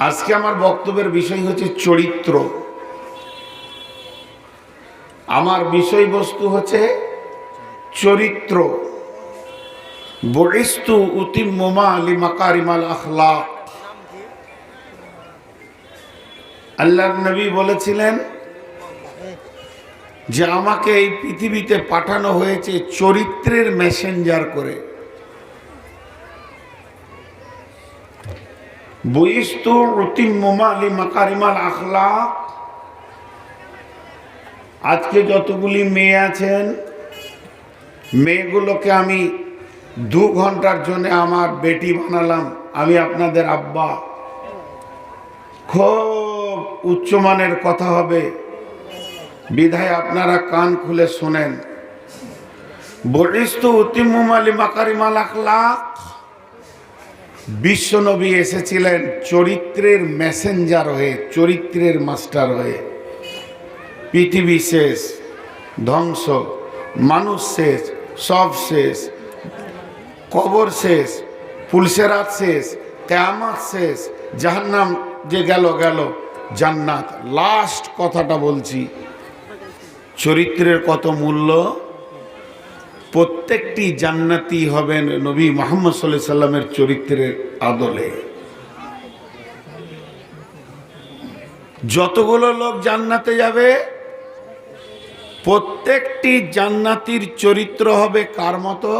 আজকে আমার বক্তব্যের বিষয় হচ্ছে চরিত্র। আমার বিষয়বস্তু হচ্ছে চরিত্র। বুইস্তু উতিম্মা লিমাকারিমাল আখলাক। আল্লাহর নবী বলেছিলেন যে আমাকে এই পৃথিবীতে পাঠানো হয়েছে চরিত্রের মেসেঞ্জার করে। বুইস্তু উতিম্মা লিমাকারিমাল আখলাক। আজকে যতগুলি মেয়ে আছেন, মেয়েগুলোকে আমি 2 ঘন্টার জন্য আমার বেটি বানালাম। আমি আপনাদের আব্বা। খুব উচ্চমানের কথা হবে, বিধায় আপনারা কান খুলে শোনেন। বুইস্তু উতিম্মা লিমাকারিমাল আখলাক। বিশ্বনবী এসেছিলেন চরিত্রের মেসেঞ্জার হয়ে, চরিত্রের মাস্টার হয়ে। পৃথিবী শেষ, ধ্বংস, মানুষ শেষ, সব শেষ, কবর শেষ, পুলসেরাত শেষ, কিয়ামত শেষ, জাহান্নাম যে গেল গেল, জান্নাত। লাস্ট কথাটা বলছি, চরিত্রের কত মূল্য। প্রত্যেকটি জান্নাতি হবেন নবী মুহাম্মদ সাল্লাল্লাহু আলাইহি সাল্লামের চরিত্রের আদলে। যতগুলো লোক জান্নাতে যাবে, প্রত্যেকটি জান্নাতীর চরিত্র হবে কার মতো?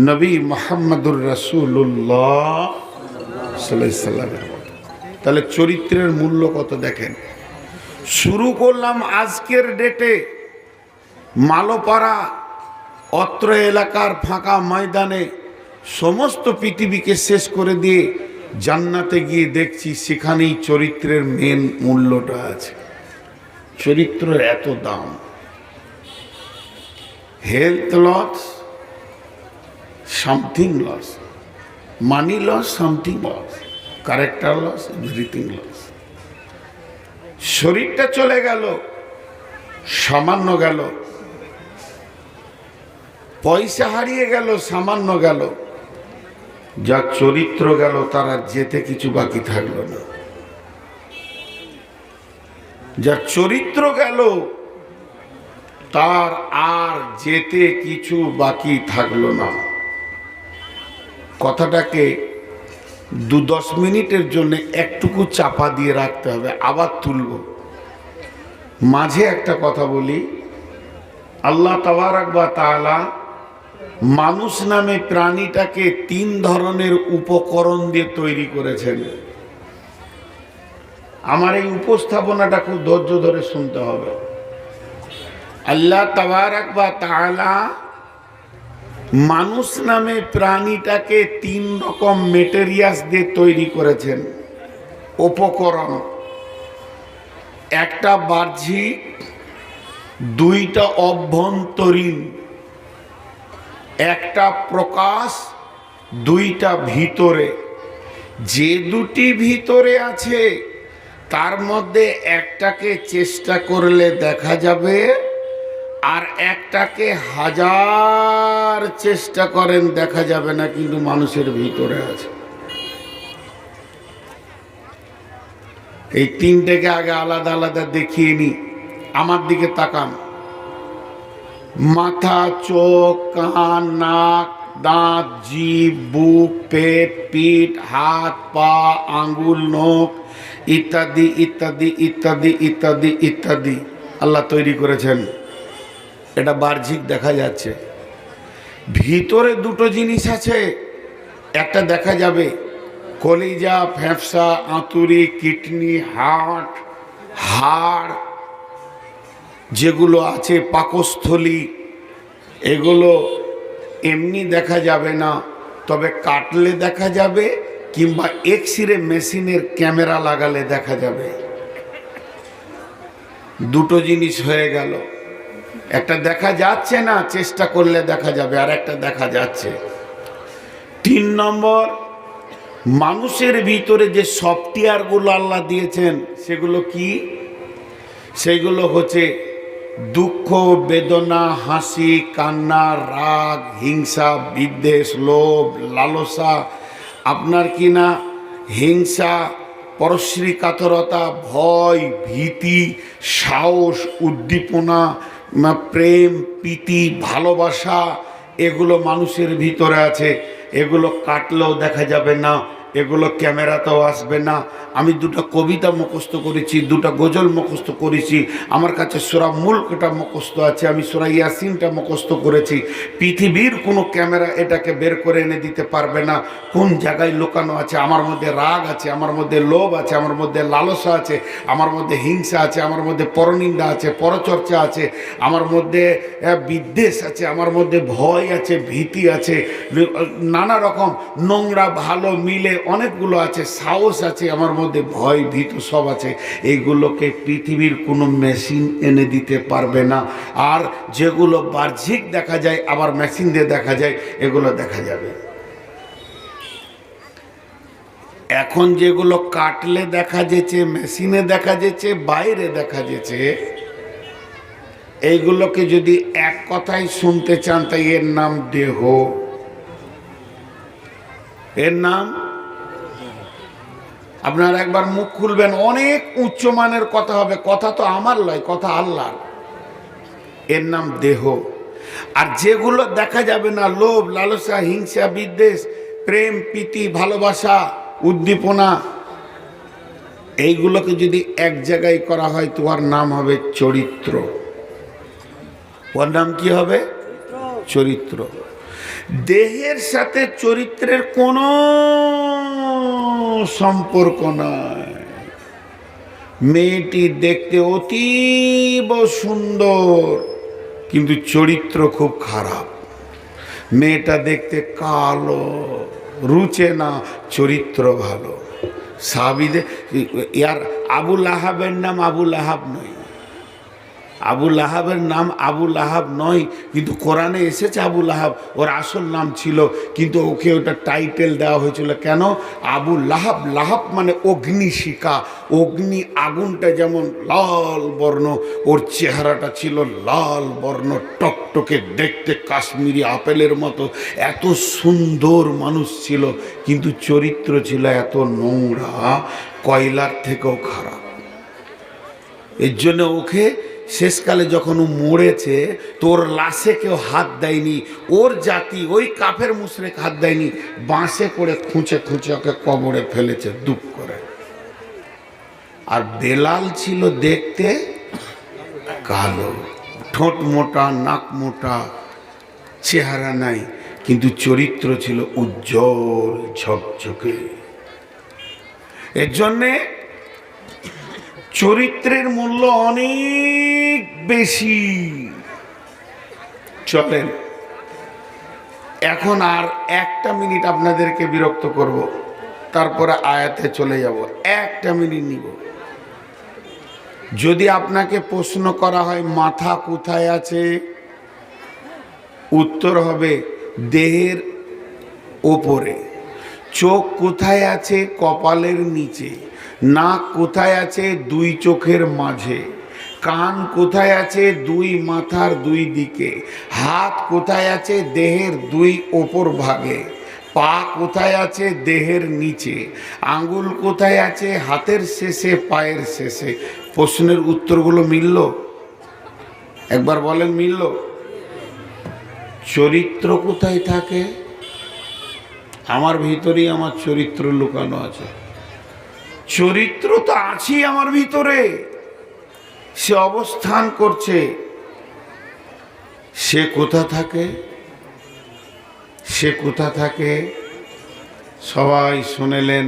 নবী মুহাম্মদুর রাসূলুল্লাহ সাল্লাল্লাহু আলাইহি সাল্লামের মতো। তাহলে চরিত্রের মূল্য কত দেখেন। শুরু করলাম আজকের ডেটে মালোপাড়া অত্র এলাকার ফাঁকা ময়দানে সমস্ত পৃথিবীকে শেষ করে দিয়ে জান্নাতে গিয়ে দেখছি সেখানেই চরিত্রের মেন মূল্যটা আছে। চরিত্রের এত দাম। Health loss, something loss, money loss, something loss, character loss, everything loss. শরীরটা চলে গেল, সামান্য গেল। পয়সা হারিয়ে গেল, সামান্য গেল। যা চরিত্র গেল তার আর যেতে কিছু বাকি থাকলো না। যা চরিত্র গেল তার আর যেতে কিছু বাকি থাকলো না। কথাটাকে 2-10 মিনিটের জন্য একটুকু চাপা দিয়ে রাখতে হবে, আবার তুলব। মাঝে একটা কথা বলি, আল্লাহ তাবারক ওয়া তাআলা মানুষ নামে প্রাণীটাকে 3 ধরনের উপকরণ দিয়ে তৈরি করেছেন। আমার এই উপস্থাপনাটা খুব ধৈর্য ধরে শুনতে হবে। আল্লাহ তাবারক ওয়া তাআলা মানুষ নামে প্রাণীটাকে 3 রকম মেটেরিয়ালস দিয়ে তৈরি করেছেন, উপকরণ। একটা বাহ্যিক, 2টা অভ্যন্তরীণ, একটা প্রকাশ, 2টা ভিতরে। যে 2টি ভিতরে আছে তার মধ্যে একটাকে চেষ্টা করলে দেখা যাবে, আর একটাকে 1000 চেষ্টা করেন দেখা যাবে না, কিন্তু মানুষের ভিতরে আছে। এই 3টেকে আগে আলাদা আলাদা দেখিয়ে নি। আমার দিকে তাকান। মাথা, চোখ, কান, নাক, দাঁত, জিভ, বুক, পেট, পিঠ, হাত, পা, আঙ্গুল, নখ ইত্যাদি ইত্যাদি ইত্যাদি ইত্যাদি ইত্যাদি আল্লাহ তৈরি করেছেন। এটা বাহ্যিক দেখা যাচ্ছে। ভিতরে 2টো জিনিস আছে। একটা দেখা যাবে কলিজা, ফ্যাফসা, আঁতুড়ি, কিডনি, হাড় যেগুলো আছে, পাকস্থলী, এগুলো এমনি দেখা যাবে না, তবে কাটলে দেখা যাবে, কিংবা এক্সরে মেশিনের ক্যামেরা লাগালে দেখা যাবে। 2টো জিনিস হয়ে গেল। একটা দেখা যাচ্ছে না, চেষ্টা করলে দেখা যাবে, আর একটা দেখা যাচ্ছে। 3 নম্বর, মানুষের ভিতরে যে সফটওয়্যারগুলো আল্লাহ দিয়েছেন সেগুলো কি? সেগুলো হচ্ছে দুঃখ, বেদনা, হাসি, কান্না, রাগ, হিংসা, বিদ্বেষ, লোভ, লালসা। আপনার কি না হিংসা, পরশ্রী কাতরতা, ভয়, ভীতি, সাহস, উদ্দীপনা, প্রেম, প্রীতি, ভালোবাসা, এগুলো মানুষের ভিতরে আছে। এগুলো কাটলেও দেখা যাবে না, এগুলো ক্যামেরাতেও আসবে না। আমি দুটো কবিতা মুখস্থ করেছি, দুটো গজল মুখস্থ করেছি, আমার কাছে সূরা মুলকটা মুখস্থ আছে, আমি সূরা ইয়াসিনটা মুখস্থ করেছি। পৃথিবীর কোনো ক্যামেরা এটাকে বের করে এনে দিতে পারবে না কোন জায়গায় লুকানো আছে। আমার মধ্যে রাগ আছে, আমার মধ্যে লোভ আছে, আমার মধ্যে লালসা আছে, আমার মধ্যে হিংসা আছে, আমার মধ্যে পরনিন্দা আছে, পরচর্চা আছে, আমার মধ্যে বিদ্বেষ আছে, আমার মধ্যে ভয় আছে, ভীতি আছে, নানা রকম নোংরা ভালো মিলে অনেকগুলো আছে, সাহস আছে, আমার মধ্যে ভয় ভীত সব আছে। এইগুলোকে পৃথিবীর কোনো মেশিন এনে দিতে পারবে না। আর যেগুলো বাহ্যিক দেখা যায় আবার মেশিন দিয়ে দেখা যায়, এগুলো দেখা যাবে। এখন যেগুলো কাটলে দেখা যেছে, মেশিনে দেখা যেছে, বাইরে দেখা যেছে, এইগুলোকে যদি এক কথায় শুনতে চান তাই এর নাম দেহ। এর নাম, আপনারা একবার মুখ খুলবেন, অনেক উচ্চমানের কথা হবে, কথা তো আমার লয়, কথা আল্লাহর। এর নাম দেহ। আর যেগুলো দেখা যাবে না, লোভ, লালসা, হিংসা, বিদ্বেষ, প্রেম, প্রীতি, ভালোবাসা, উদ্দীপনা, এইগুলোকে যদি এক জায়গায় করা হয় তোমার নাম হবে চরিত্র। ওর নাম কি হবে? চরিত্র। দেহের সাথে চরিত্রের কোনো সম্পর্ক নাই। মেয়েটি দেখতে অতীব সুন্দর কিন্তু চরিত্র খুব খারাপ। মেয়েটা দেখতে কালো, রুচে না, চরিত্র ভালো। সাহাবীদের, ইয়ার আবু লাহাবের নাম আবু লাহাব নয়, আবু লাহাবের নাম আবু লাহাব নয়, কিন্তু কোরআনে এসেছে আবু লাহাব, ওর আসল নাম ছিল, কিন্তু ওকে ওটা টাইটেল দেওয়া হয়েছিল। কেন? আবু লাহাব, লাহাব মানে অগ্নিশিখা, অগ্নি আগুনটা যেমন লাল বর্ণ, ওর চেহারাটা ছিল লাল বর্ণ, টকটকে দেখতে কাশ্মীরি আপেলের মতো, এত সুন্দর মানুষ ছিল, কিন্তু চরিত্র ছিল এত নোংরা, কয়লার থেকেও খারাপ। এর জন্য ওকে শেষকালে যখন ও মরেছে, তোর লাশে কেউ হাত দেয়নি, ওর জাতি ওই কাফের মুশরিক হাত দেয়নি, বাঁশে করে খুঁচে খুঁচে ওকে কবরে ফেলেছে দুঃখ করে। আর বেলাল ছিল দেখতে কালো, ঠোঁট মোটা, নাক মোটা, চেহারা নাই, কিন্তু চরিত্র ছিল উজ্জ্বল ঝকঝকে। এর জন্যে চরিত্রের মূল্য অনেক বেশি। চলেন এখন আর একটা মিনিট আপনাদেরকে বিরক্ত করব, তারপরে আয়াতে চলে যাব। একটা মিনিট নিব। যদি আপনাকে প্রশ্ন করা হয় মাথা কোথায় আছে, উত্তর হবে দেহের ওপরে। চোখ কোথায় আছে? কপালের নিচে। নাক কোথায় আছে? দুই চোখের মাঝে। কান কোথায় আছে? দুই মাথার দুই দিকে। হাত কোথায় আছে? দেহের দুই ওপর ভাগে। পা কোথায় আছে? দেহের নিচে। আঙ্গুল কোথায় আছে? হাতের শেষে, পায়ের শেষে। প্রশ্নের উত্তরগুলো মিলল? একবার বলেন, মিলল? চরিত্র কোথায় থাকে? আমার ভিতরেই আমার চরিত্র লুকানো আছে। চরিত্র তো আছেই আমার ভিতরে, সে অবস্থান করছে। সে কোথা থাকে? সে কোথা থাকে? সবাই শুনেলেন,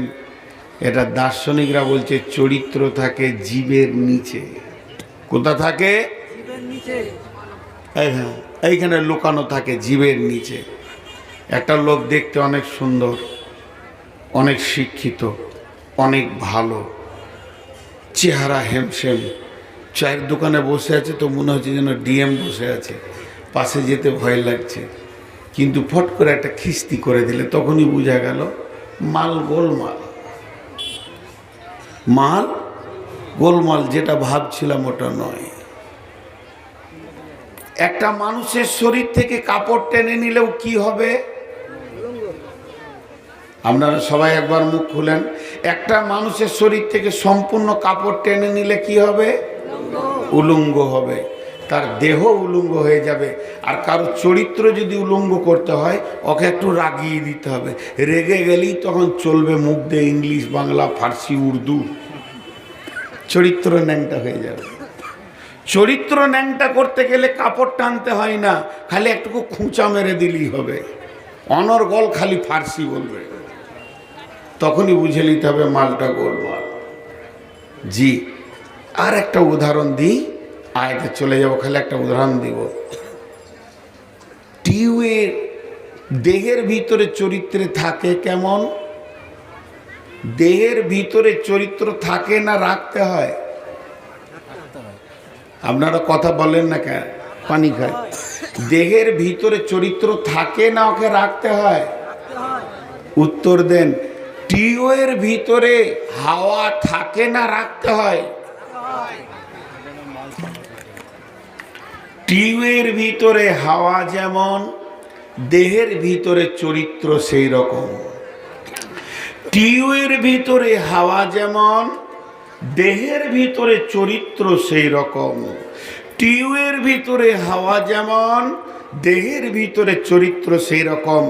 এটা দার্শনিকরা বলছে চরিত্র থাকে জীবের নিচে। কোথা থাকে? এইখানে লুকানো থাকে, জীবের নিচে। একটা লোক দেখতে অনেক সুন্দর, অনেক শিক্ষিত, অনেক ভালো, চেহারা হেমসেম, চায়ের দোকানে বসে আছে তো মনে হচ্ছে যেন ডিএম বসে আছে, পাশে যেতে ভয় লাগছে, কিন্তু ফট করে একটা খিস্তি করে দিলে তখনই বোঝা গেল মাল গোলমাল। মাল গোলমাল, যেটা ভাবছিলাম ওটা নয়। একটা মানুষের শরীর থেকে কাপড় টেনে নিলেও কি হবে? আপনারা সবাই একবার মুখ খুলেন। একটা মানুষের শরীর থেকে সম্পূর্ণ কাপড় টেনে নিলে কি হবে? উলঙ্গ হবে, তার দেহ উলঙ্গ হয়ে যাবে। আর কারো চরিত্র যদি উলঙ্গ করতে হয়, ওকে একটু রাগিয়ে দিতে হবে। রেগে গেলেই তখন চলবে মুখ দিয়ে ইংলিশ, বাংলা, ফার্সি, উর্দু, চরিত্র ন্যাংটা হয়ে যাবে। চরিত্র ন্যাংটা করতে গেলে কাপড় টানতে হয় না, খালি একটু খুঁচা মেরে দিলেই হবে। অনর্গল খালি ফার্সি বলবে, তখনই বুঝে নিতে হবে মালটা গোলমাল। জি, আর একটা উদাহরণ দিই, আয়াতে চলে যাব, খালি একটা উদাহরণ দিব। টিউয়ের দেহের ভিতরে চরিত্রে থাকে কেমন? দেহের ভিতরে চরিত্র থাকে না রাখতে হয়? আপনারা কথা বলেন না কেন? পানি খায়। দেহের ভিতরে চরিত্র থাকে না ওকে রাখতে হয়? উত্তর দেন। টিউয়ের ভিতরে হাওয়া থাকে না রাখতে হয়? টিউয়ের ভিতরে হাওয়া যেমন, দেহের ভিতরে চরিত্র সেই রকম। টিউয়ের ভিতরে হাওয়া যেমন, দেহের ভিতরে চরিত্র সেই রকম। টিউয়ের ভিতরে হাওয়া যেমন, দেহের ভিতরে চরিত্র সেই রকম।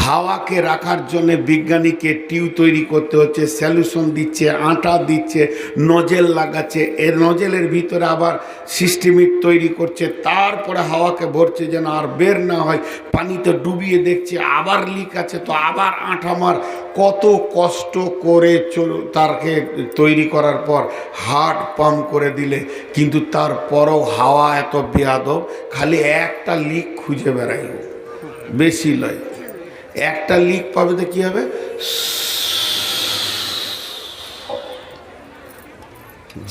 হাওয়াকে রাখার জন্য বিজ্ঞানীকে টিউ তৈরি করতে হচ্ছে, সলিউশন দিচ্ছে, আটা দিচ্ছে, নজেল লাগাচ্ছে, এর নজেলের ভিতরে আবার সিস্টেমিক তৈরি করছে, তারপরে হাওয়াকে ভরছে যেন আর বের না হয়। পানিতে ডুবিয়ে দেখছে আবার লিক আছে, তো আবার আটা মার। কত কষ্ট করে তারকে তৈরি করার পর হার্ট পাম্প করে দিলে, কিন্তু তারপরও হাওয়া এত বেয়াদব, খালি একটা লিক খুঁজে বেড়াই, বেশি লয়। একটা লিক পাবে তো কি হবে?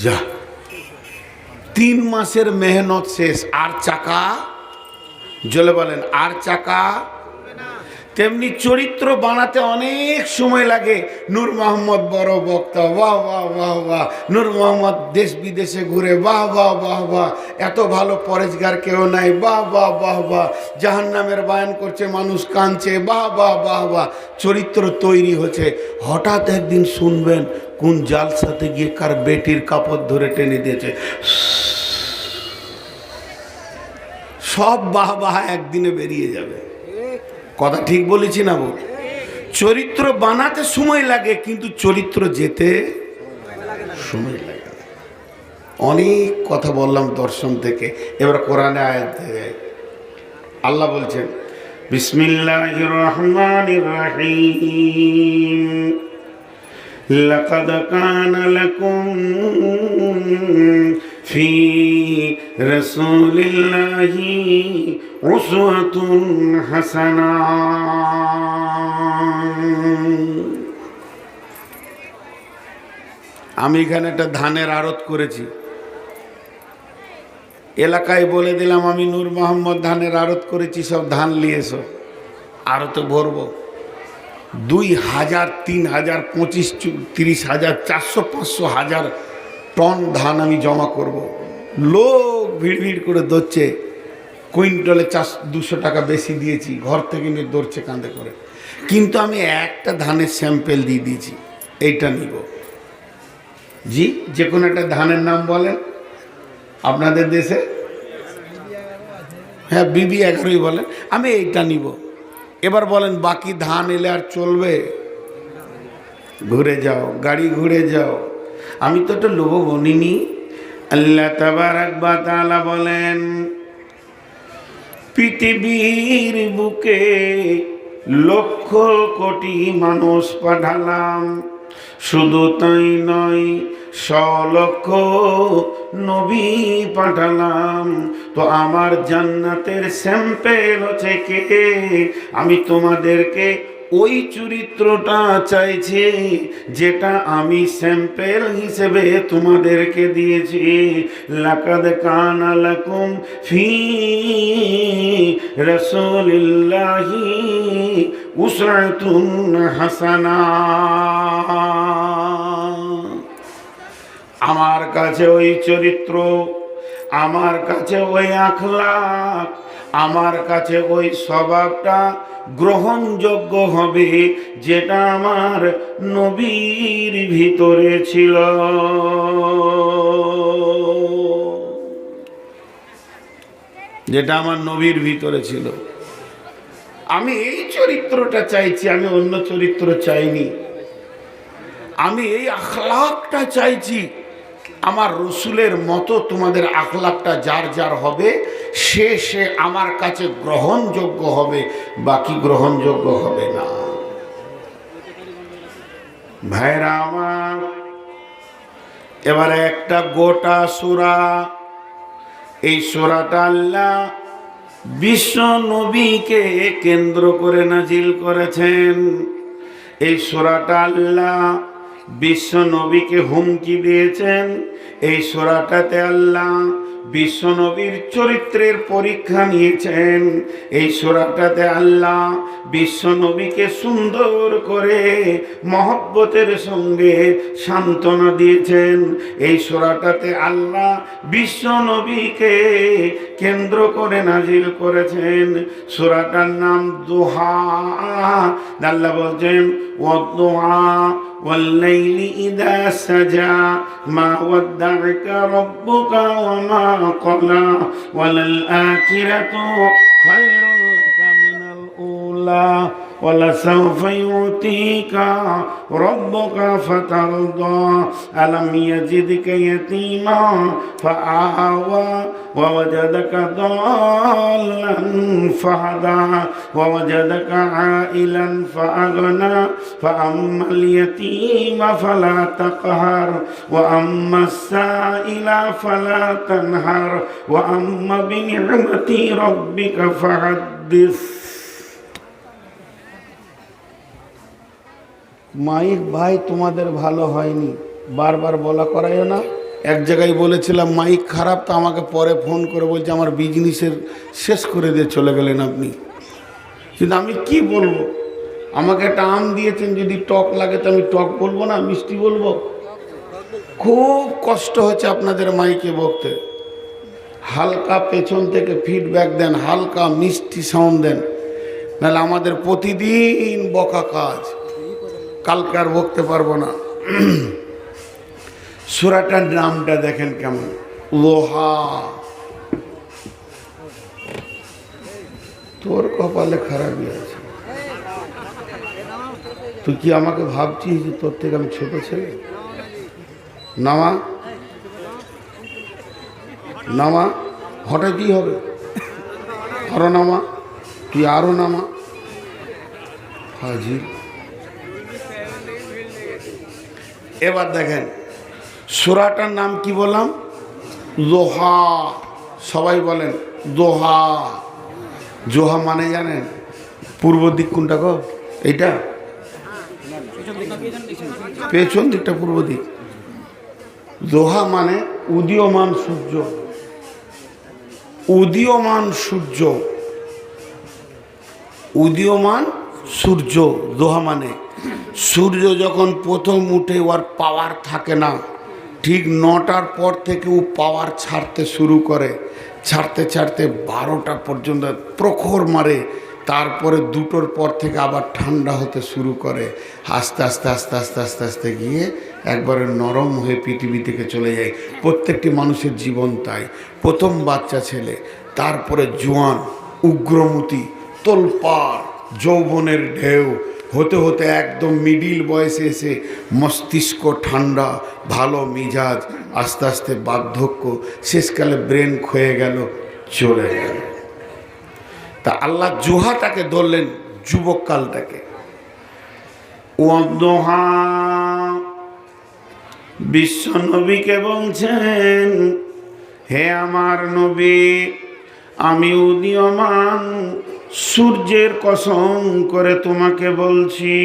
যা, 3 মাসের মেহনত শেষ, আর চাকা জ্বলে। বলেন আর চাকা? তেমনি চরিত্র বানাতে অনেক সময় লাগে। নূর মোহাম্মদ বড় বক্তা, বাহ বাহ বাহ বাহ। নূর মোহাম্মদ দেশ বিদেশে ঘুরে, বাহ বাহ বাহ বাহ। এত ভালো পরেজগার কেউ নাই, বাহ বাহ বাহ বাহ। জাহান্নামের বয়ান করছে, মানুষ কাঁদছে, বাহ বাহ বাহ বাহ। চরিত্র তৈরি হচ্ছে। হঠাৎ একদিন শুনবেন কোন জালসাতে গিয়ে কার বেটির কাপড় ধরে টেনে দিয়েছে। সব বাহ বাহ একদিনে বেরিয়ে যাবে। কথা ঠিক বলেছি না বল? চরিত্র বানাতে সময় লাগে, কিন্তু চরিত্র যেতে সময় লাগে। অনেক কথা বললাম দর্শন থেকে, এবার কোরআনে আয়াত থেকে। আল্লাহ বলছেন, বিসমিল্লাহির রহমানির রহিম, লাকাদ কানা লাকুম ফি রাসূলিল্লাহি উসওয়াতুন হাসানাহ। আমি এখানে একটা ধানের আড়ত করেছি, এলাকায় বলে দিলাম আমি নূর মোহাম্মদ ধানের আড়ত করেছি, সব ধান নিয়ে এসো, আড়তে ভরবো। 2000, 3000, 25, 30,000, 400, 500, 1000 টন ধান আমি জমা করব। লোক ভিড় ভিড় করে ধরছে, কুইন্টালে 200 টাকা বেশি দিয়েছি, ঘর থেকে নিয়ে ধরছে কাঁধে করে। কিন্তু আমি একটা ধানের স্যাম্পেল দিয়ে দিয়েছি, এইটা নিব। জি, যে কোনো একটা ধানের নাম বলেন আপনাদের দেশে। হ্যাঁ, BB11 বলেন, আমি এইটা নিব। এবার বলেন বাকি ধান এলে আর চলবে? ঘুরে যাও, গাড়ি ঘুরে যাও। আমি তো একটা লোভ বনিনি। আল্লাহ তাবারাক ওয়া তাআলা বলেন, পৃথিবীর বুকে লক্ষ কোটি মানুষ পাঠালাম, শুধু তাই নয়, 100 লক্ষ নবী পাঠালাম। তো আমার জান্নাতের স্যাম্পেল হচ্ছে কে? আমি তোমাদেরকে ওই চরিত্রটা চাইছি যেটা আমি স্যাম্পেল হিসেবে তোমাদেরকে দিয়েছি। লাকাদ কানা লাকুম ফি রাসূলিল্লাহি উসওয়াতুন হাসানাহ। আমার কাছে ওই চরিত্র, আমার কাছে ওই আখলাক, আমার কাছে ওই স্বভাবটা গ্রহণযোগ্য হবে যেটা আমার নবীর ভিতরে ছিল। যেটা আমার নবীর ভিতরে ছিল। আমি এই চরিত্রটা চাইছি, আমি অন্য চরিত্র চাইনি। আমি এই আখলাকটা চাইছি। আমার রসুলের মতো তোমাদের আখলাকটা যার যার হবে সে সে আমার কাছে গ্রহণযোগ্য হবে, বাকি গ্রহণযোগ্য হবে না। ভাইরা আমার, এবারে একটা গোটা সূরা, এই সূরাটা আল্লাহ বিশ্ব নবীকে কেন্দ্র করে নাজিল করেছেন। এই সূরাটা আল্লাহ বিশ্ব নবীকে হুমকি দিয়েছেন। এই সূরাটাতে আল্লাহ বিশ্ব নবীর চরিত্রের পরীক্ষা নিয়েছেন। এই সূরাটাতে আল্লাহ বিশ্ব নবীকে সুন্দর করে মহব্বতের সঙ্গে সান্ত্বনা দিয়েছেন। এই সূরাটাতে আল্লাহ বিশ্ব নবীকে কেন্দ্র করে নাজিল করেছেন। সূরাটার নাম দুহা। আল্লাহ বলছেন ওয়াদ-দুহা ওয়াল-লাইলি ইযা সাজা মা ওয়াদ্দা'আকা রাব্বুকা ওয়া মা ক্বালা ওয়ালাল আখিরাতু খায়রুল লাকা মিনাল উলা ওয়ালাসাওফা ইউতিকা রাব্বুকা ফাতারদা আলাম ইয়াজিদকা ইয়াতীমা ফাআওয়া ওয়া ওয়াজাদাকা দাল্লান ফাহাদা ওয়া ওয়াজাদাকা আইলান ফাআগনা ফাআম্মাল ইয়াতীমা ফালা তাকহার ওয়া আম্মাস সাইলা ফালা তানহার ওয়া আম্মা বিনি'মাতি রাব্বিকা ফাহাদ্দিস। মাইক ভাই তোমাদের ভালো হয়নি, বারবার বলা করাইও না। এক জায়গায় বলেছিলাম মাইক খারাপ, তো আমাকে পরে ফোন করে বলছে আমার বিজনেসের শেষ করে দিয়ে চলে গেলেন আপনি। কিন্তু আমি কি বলবো, আমাকে একটা আম দিয়েছেন, যদি টক লাগে তো আমি টক বলবো না, মিষ্টি বলবো। খুব কষ্ট হচ্ছে আপনাদের মাইকে বলতে। হালকা পেছন থেকে ফিডব্যাক দেন, হালকা মিষ্টি সাউন্ড দেন, নাহলে আমাদের প্রতিদিন বকা কাজ, কালকে আর বকতে পারবো না। সূরাটার নামটা দেখেন কেমন, লোহা। তোর কপালে খারাপই আছে। তুই কি আমাকে ভাবছিস যে তোর থেকে আমি ছোট ছেলে? নামা নামা, হঠাৎই হবে। আরো নামা, তুই আরো নামা। হাজির। এবার দেখেন সূরাটার নাম কি বললাম, দোহা। সবাই বলেন দোহা। জোহা মানে জানেন পূর্ব দিক কোনটা গো? এইটা পেছন দিকটা পূর্ব দিক। দোহা মানে উদীয়মান সূর্য। উদীয়মান সূর্য, উদীয়মান সূর্য। দোহা মানে সূর্য যখন প্রথম উঠে ওর পাওয়ার থাকে না, ঠিক 9টার পর থেকে ও পাওয়ার ছাড়তে শুরু করে। ছাড়তে ছাড়তে 12টা পর্যন্ত প্রখর মারে। তারপরে 2টোর পর থেকে আবার ঠান্ডা হতে শুরু করে। আস্তে আস্তে আস্তে আস্তে আস্তে আস্তে গিয়ে একবারে নরম হয়ে পৃথিবী থেকে চলে যায়। প্রত্যেকটি মানুষের জীবন তাই। প্রথম বাচ্চা ছেলে, তারপরে জোয়ান, উগ্রমতি, তোলপাড়, যৌবনের ঢেউ হতে হতে একদম মিডিল বয়সে এসে মস্তিষ্ক ঠান্ডা, ভালো মিজাজ, আস্তে আস্তে বার্ধক্য, শেষকালে ব্রেন ক্ষয়ে গেল, চলে গেল। তা আল্লাহ জোহাটাকে ধরলেন, যুবককালটাকে। ওয়াদোহা, বিশ্ব নবীকে বলছেন হে আমার নবী, আমি উদীয়মান সূর্যের কসম করে তোমাকে বলছি।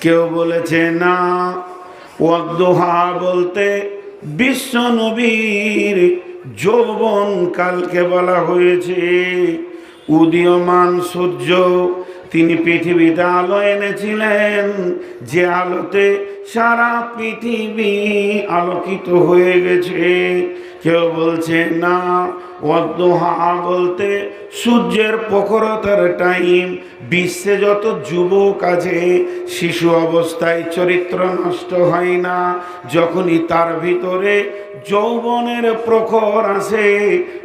কেউ বলেছে না, ওয়াদোহা বলতে বিশ্ব নবীর যৌবন কালকে বলা হয়েছে। উদীয়মান সূর্য, তিনি পৃথিবীতে আলো এনেছিলেন, যে আলোতে সারা পৃথিবী আলোকিত হয়ে গেছে। কেউ বলছে না, ওয়াদোহা বলতে সূর্যের প্রখরতার টাইম। বিশ্বে যত যুবক আছে শিশু অবস্থায় চরিত্র নষ্ট হয় না, যখনই তার ভিতরে যৌবনের প্রখর আসে,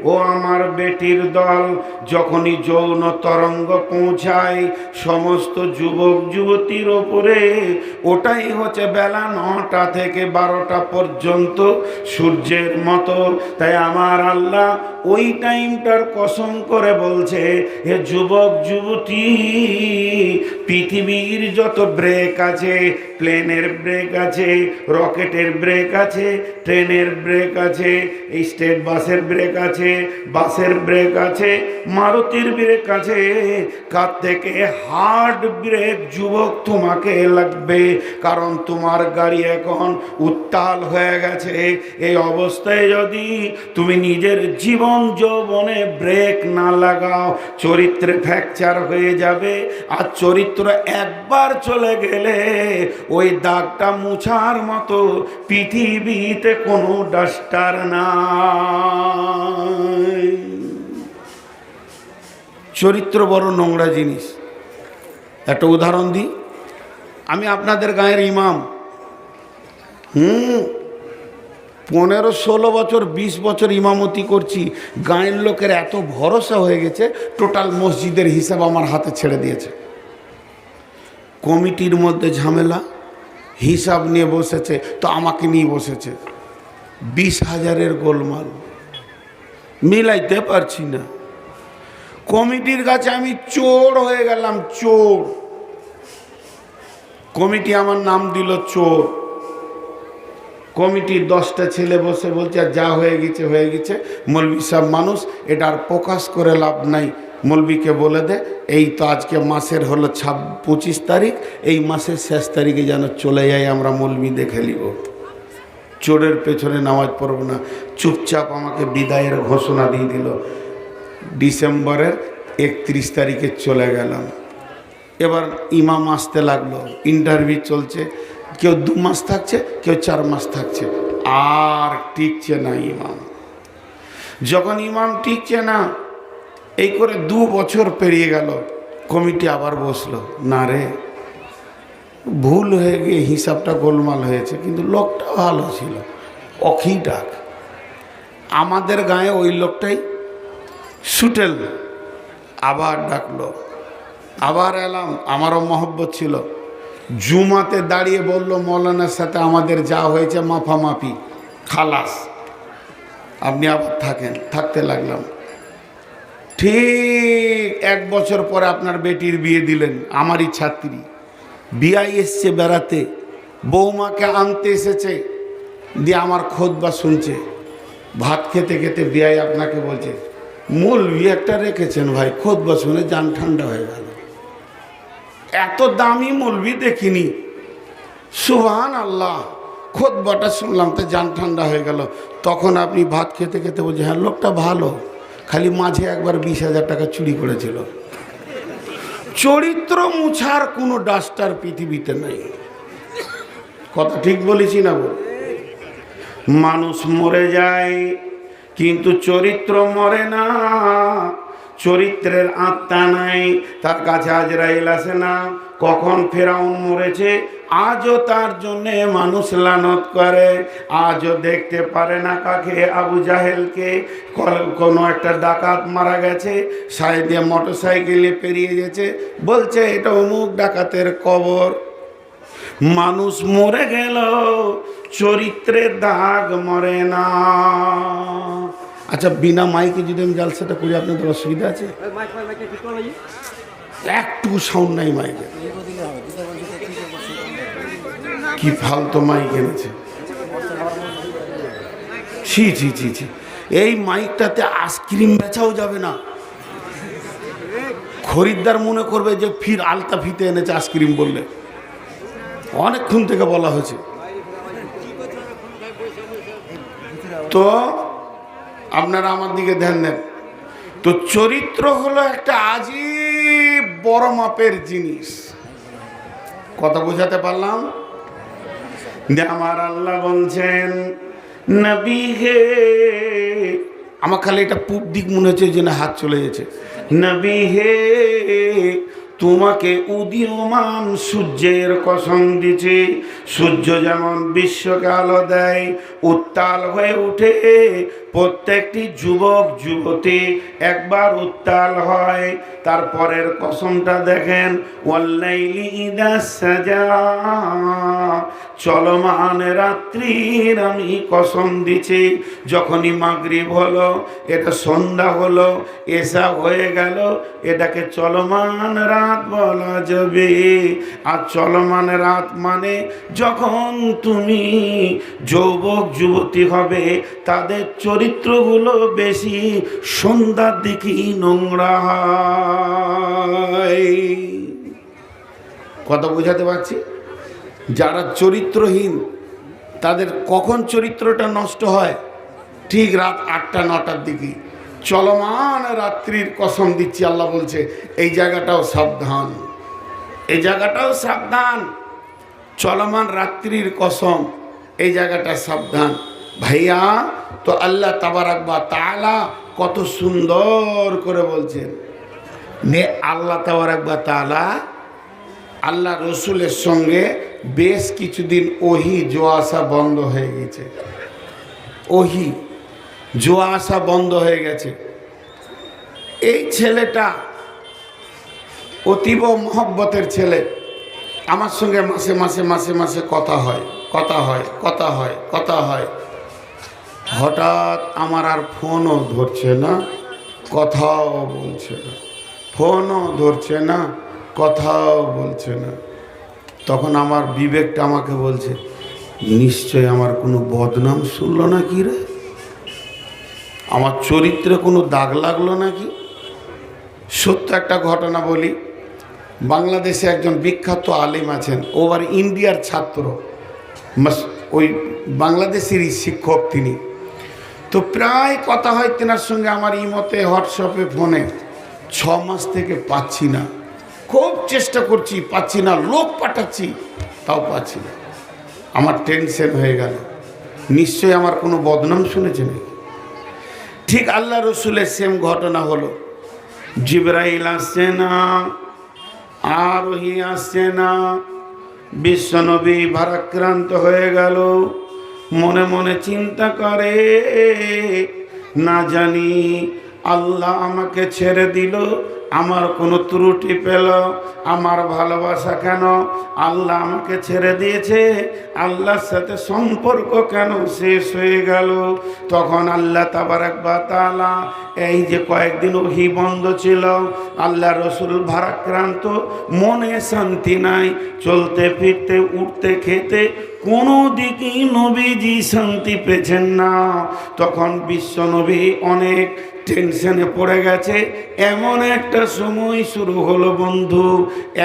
ও আমার বেটির দল, যখনই যৌন তরঙ্গ পৌঁছায় সমস্ত যুবক যুবতীর ওপরে, ওটাই হচ্ছে বেলা 9টা থেকে 12টা পর্যন্ত সূর্যের মতো। তাই আমার আল্লাহ ওই টাইমটার কসম করে বলছে, হে যুবক যুবতী, পৃথিবীর যত ব্রেক আছে, প্লেনের ব্রেক আছে, রকেটের ব্রেক আছে, ট্রেনের ব্রেক আছে, স্টেট বাসের ব্রেক আছে, বাসের ব্রেক আছে, মারুতির ব্রেক আছে, কার থেকে হার্ড ব্রেক যুবক তোমাকে লাগবে, কারণ তোমার গাড়ি এখন উত্তাল হয়ে গেছে। এই অবস্থায় যদি তুমি নিজের জীবন যৌবনে ব্রেক না লাগাও, চরিত্রে ফ্র্যাকচার হয়ে যাবে। আর চরিত্র একবার চলে গেলে ওই দাগটা মুছার মতো পৃথিবীতে কোনো ডাস্টার নাই। চরিত্র বড় নোংরা জিনিস। একটা উদাহরণ দিই, আমি আপনাদের গাঁয়ের ইমাম। 15-16 বছর 20 বছর ইমামতি করছি। গাঁয়ের লোকের এত ভরসা হয়ে গেছে, টোটাল মসজিদের হিসাব আমার হাতে ছেড়ে দিয়েছে। কমিটির মধ্যে ঝামেলা, হিসাব নিয়ে বসেছে, তো আমাকে নিয়ে বসেছে। 20,000-এর গোলমাল, মিলাইতে পারছি না। কমিটির কাছে আমি চোর হয়ে গেলাম, চোর। কমিটি আমার নাম দিল চোর। কমিটির 10টা ছেলে বসে বলছে, আর যা হয়ে গেছে হয়ে গেছে, মৌলভী সাহেব মানুষ, এটা আর প্রকাশ করে লাভ নাই। মৌলভীকে বলে দে, এই তো আজকে মাসের হলো 25 তারিখ, এই মাসের শেষ তারিখে যেন চলে যায়, আমরা মৌলভী দেখে নিব। চোরের পেছনে নামাজ পড়ব না। চুপচাপ আমাকে বিদায়ের ঘোষণা দিয়ে দিল। ডিসেম্বরের 31 তারিখে চলে গেলাম। এবার ইমাম আসতে লাগলো, ইন্টারভিউ চলছে। কেউ 2 মাস থাকছে, কেউ 4 মাস থাকছে, আর টিকছে না ইমাম। যখন ইমাম টিকছে না, এই করে 2 বছর পেরিয়ে গেল। কমিটি আবার বসলো, না রে, ভুল হয়ে গিয়ে হিসাবটা গোলমাল হয়েছে, কিন্তু লোকটা ভালো ছিল, অখি ডাক। আমাদের গায়ে ওই লোকটাই সুটেল। আবার ডাকলো, আবার এলাম, আমারও মহব্বত ছিল। জুমাতে দাঁড়িয়ে বলল, মৌলানার সাথে আমাদের যা হয়েছে মাফামাফি, খালাস, আপনি আবার থাকেন। থাকতে লাগলাম। ঠিক 1 বছর পরে আপনার বেটির বিয়ে দিলেন, আমারই ছাত্রী। বিয়াই এসছে বেড়াতে, বৌমাকে আনতে এসেছে, দিয়ে আমার খোদবা শুনছে। ভাত খেতে খেতে বিয়াই আপনাকে বলছে, মৌলভী একটা রেখেছেন ভাই, খোদবা শুনে জান ঠান্ডা হয়ে গেল। এত দামি মৌলভী দেখিনি, সুবহান আল্লাহ। খোদবাটা শুনলাম তো জান ঠান্ডা হয়ে গেল। তখন আপনি ভাত খেতে খেতে বলছে, হ্যাঁ লোকটা ভালো, খালি মাঝে একবার 20,000 টাকা চুরি করেছিল। চরিত্র মুছার কোনো ডাস্টার পৃথিবীতে নেই। কথা ঠিক বলেছি না বল? মানুষ মরে যায়, কিন্তু চরিত্র মরে না। চরিত্রের আত্মা নাই, তার কাছে আজরাইল আসে না। কখন ফেরাউন মরেছে, আজও তার জন্যে মানুষ লানত করে। আজও দেখতে পারে না কাকে, আবু জাহেলকে। কোনো একটা ডাকাত মারা গেছে, সাইডে মোটরসাইকেলে পেরিয়ে গেছে, বলছে এটা অমুক ডাকাতের কবর। মানুষ মরে গেল, চরিত্রের দাগ মরে না। আচ্ছা, বিনা মাইকে যদি আমি জালসাটা করি, আপনাদের অসুবিধা আছে? একটু সাউন্ড নাই মাইকে। কি ফালতু মাইক এনেছে, ছি ছি ছি ছি। এই মাইকটাতে আইসক্রিম বেচাও যাবে না। খরিদ্দার মনে করবে যে ফির আলতা ফিতে এনেছে আইসক্রিম বললে। অনেকক্ষণ থেকে বলা হয়েছে। তো আপনারা আমার দিকে ধ্যান দেন। তো চরিত্র হলো একটা আজীব বড় মাপের জিনিস। কথা বোঝাতে পারলাম? আমার আল্লাহ বলছেন, নবী হে, আমার খালি এটা পূব দিক মনে হচ্ছে, যেন হাত চলে গেছে। নবী হে তোমাকে উদীয়মান সূর্যের কসম দিছে, সূর্য যেমন বিশ্বকে আলো দেয়, উত্তাল হয়ে ওঠে, প্রত্যেকটি যুবক যুবতী একবার উত্তাল হয়। তারপরের কসমটা দেখেন, ওয়াল্লাইলি ইযা সাজা, চলমান রাত্রির আমি কসম দিছি। যখনই মাগরিব হলো, এটা সন্ধ্যা হলো, এশা হয়ে গেল, এটাকে চলমান রাত বলা যাবে। আর চলমান রাত মানে যখন তুমি যুবক যুবতী হবে, তাদের চরিত্রগুলো বেশি সন্ধ্যার দিকেই নোংরা হয়। কথা বোঝাতে পারছি? যারা চরিত্রহীন তাদের কখন চরিত্রটা নষ্ট হয়? ঠিক রাত 8টা 9টার দিকে। চলমান রাত্রির কসম দিচ্ছি, আল্লাহ বলছে এই জায়গাটাও সাবধান, এই জায়গাটাও সাবধান। চলমান রাত্রির কসম, এই জায়গাটা সাবধান ভাইয়া। তো আল্লাহ তাবারাক ওয়া তাআলা কত সুন্দর করে বলছেন। আল্লাহ তাবারাক ওয়া তাআলা আল্লাহ রসুলের সঙ্গে বেশ কিছুদিন ওহি জোয়া আসা বন্ধ হয়ে গেছে। ওহি জোয়া আসা বন্ধ হয়ে গেছে। এই ছেলেটা অতীব মহব্বতের ছেলে, আমার সঙ্গে মাসে মাসে মাসে মাসে কথা হয়, কথা হয়, কথা হয়, কথা হয়। হঠাৎ আমার আর ফোনও ধরছে না, কথাও বলছে না, ফোনও ধরছে না, কথাও বলছে না। তখন আমার বিবেকটা আমাকে বলছে, নিশ্চয় আমার কোনো বদনাম শুনলো না কি রে, আমার চরিত্রে কোনো দাগ লাগলো নাকি। সত্য একটা ঘটনা বলি। বাংলাদেশে একজন বিখ্যাত আলেম আছেন, ওবার ইন্ডিয়ার ছাত্র, ওই বাংলাদেশেরই শিক্ষক তিনি। তো প্রায় কথা হয় তেনার সঙ্গে আমার ইমতে, হোয়াটসঅ্যাপে, ফোনে। 6 মাস থেকে পাচ্ছি না, খুব চেষ্টা করছি, পাচ্ছি না, লোক পাঠাচ্ছি, তাও পাচ্ছি না। আমার টেনশন হয়ে গেল, নিশ্চয়ই আমার কোনো বদনাম শুনেছে নাকি। ঠিক আল্লাহ রসুলের সেম ঘটনা হলো। জিবরাইল আসছে না, আর ওহি আসছে না। বিশ্বনবী ভারাক্রান্ত হয়ে গেল, মনে মনে চিন্তা করে, না জানি আল্লাহ আমাকে ছেড়ে দিল, আমার কোনো ত্রুটি পেল, আমার ভালোবাসা কেন আল্লাহ আমাকে ছেড়ে দিয়েছে, আল্লাহর সাথে সম্পর্ক কেন শেষ হয়ে গেল। তখন আল্লাহ তাবারাক ওয়া তাআলা, এই যে কয়েকদিন ওহি বন্ধ ছিল, আল্লাহ রসুল ভারাক্রান্ত, মনে শান্তি নাই, চলতে ফিরতে উঠতে খেতে কোনো দিকেই নবীজি শান্তি পেয়েছেন না। তখন বিশ্ব নবী অনেক টেনশনে পড়ে গেছে। এমন একটা সময় শুরু হলো বন্ধু,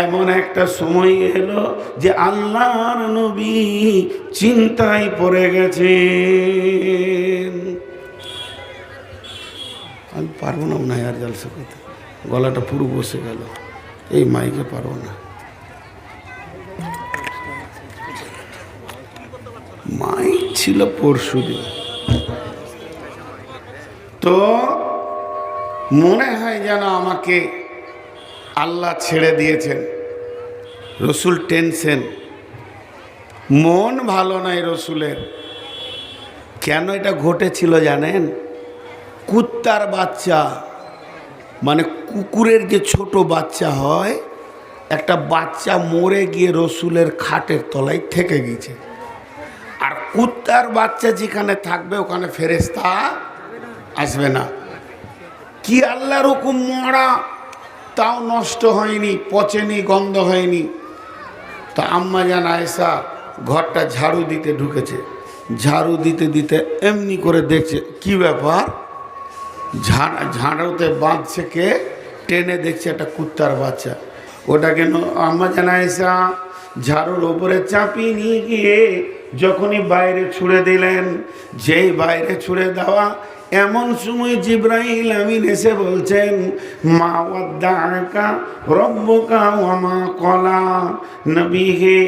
এমন একটা সময় এলো যে আল্লাহর নবী চিন্তায় পড়ে গেছেন। আমি পারবো না মনে হয় আর জলসা করতে, গলাটা পুরো বসে গেল, এই মাইকে পারবো না। মাইক ছিল পরশুদিন, তো মনে হয় যেন আমাকে আল্লাহ ছেড়ে দিয়েছেন। রসুল টেনশন, মন ভালো নাই রসুলের। কেন এটা ঘটেছিল জানেন? কুত্তার বাচ্চা, মানে কুকুরের যে ছোট বাচ্চা হয়, একটা বাচ্চা মরে গিয়ে রসুলের খাটের তলায় থেকে গেছে। আর কুত্তার বাচ্চা যেখানে থাকবে ওখানে ফেরেশতা আসবে না। কি আল্লাহর হুকুম, মরা তাও নষ্ট হয়নি, পচেনি, গন্ধ হয়নি। তো আম্মা জান আয়েশা ঘরটা ঝাড়ু দিতে ঢুকেছে, ঝাড়ু দিতে দিতে এমনি করে দেখছে কি ব্যাপার, ঝাড়ুতে বাঁধছে কে, টেনে দেখছে একটা কুত্তার বাচ্চা। ওটাকে আম্মা জান আয়েশা ঝাড়ুর ওপরে চাপিয়ে নিয়ে গিয়ে যখনই বাইরে ছুঁড়ে দিলেন, যেই বাইরে ছুঁড়ে দেওয়া, এমন সময় জিবরাইল আমিন এসে বলছেন, মা ওয়াদ্দাআকা রব্বুকা ওয়া মা ক্বালা, নবী হে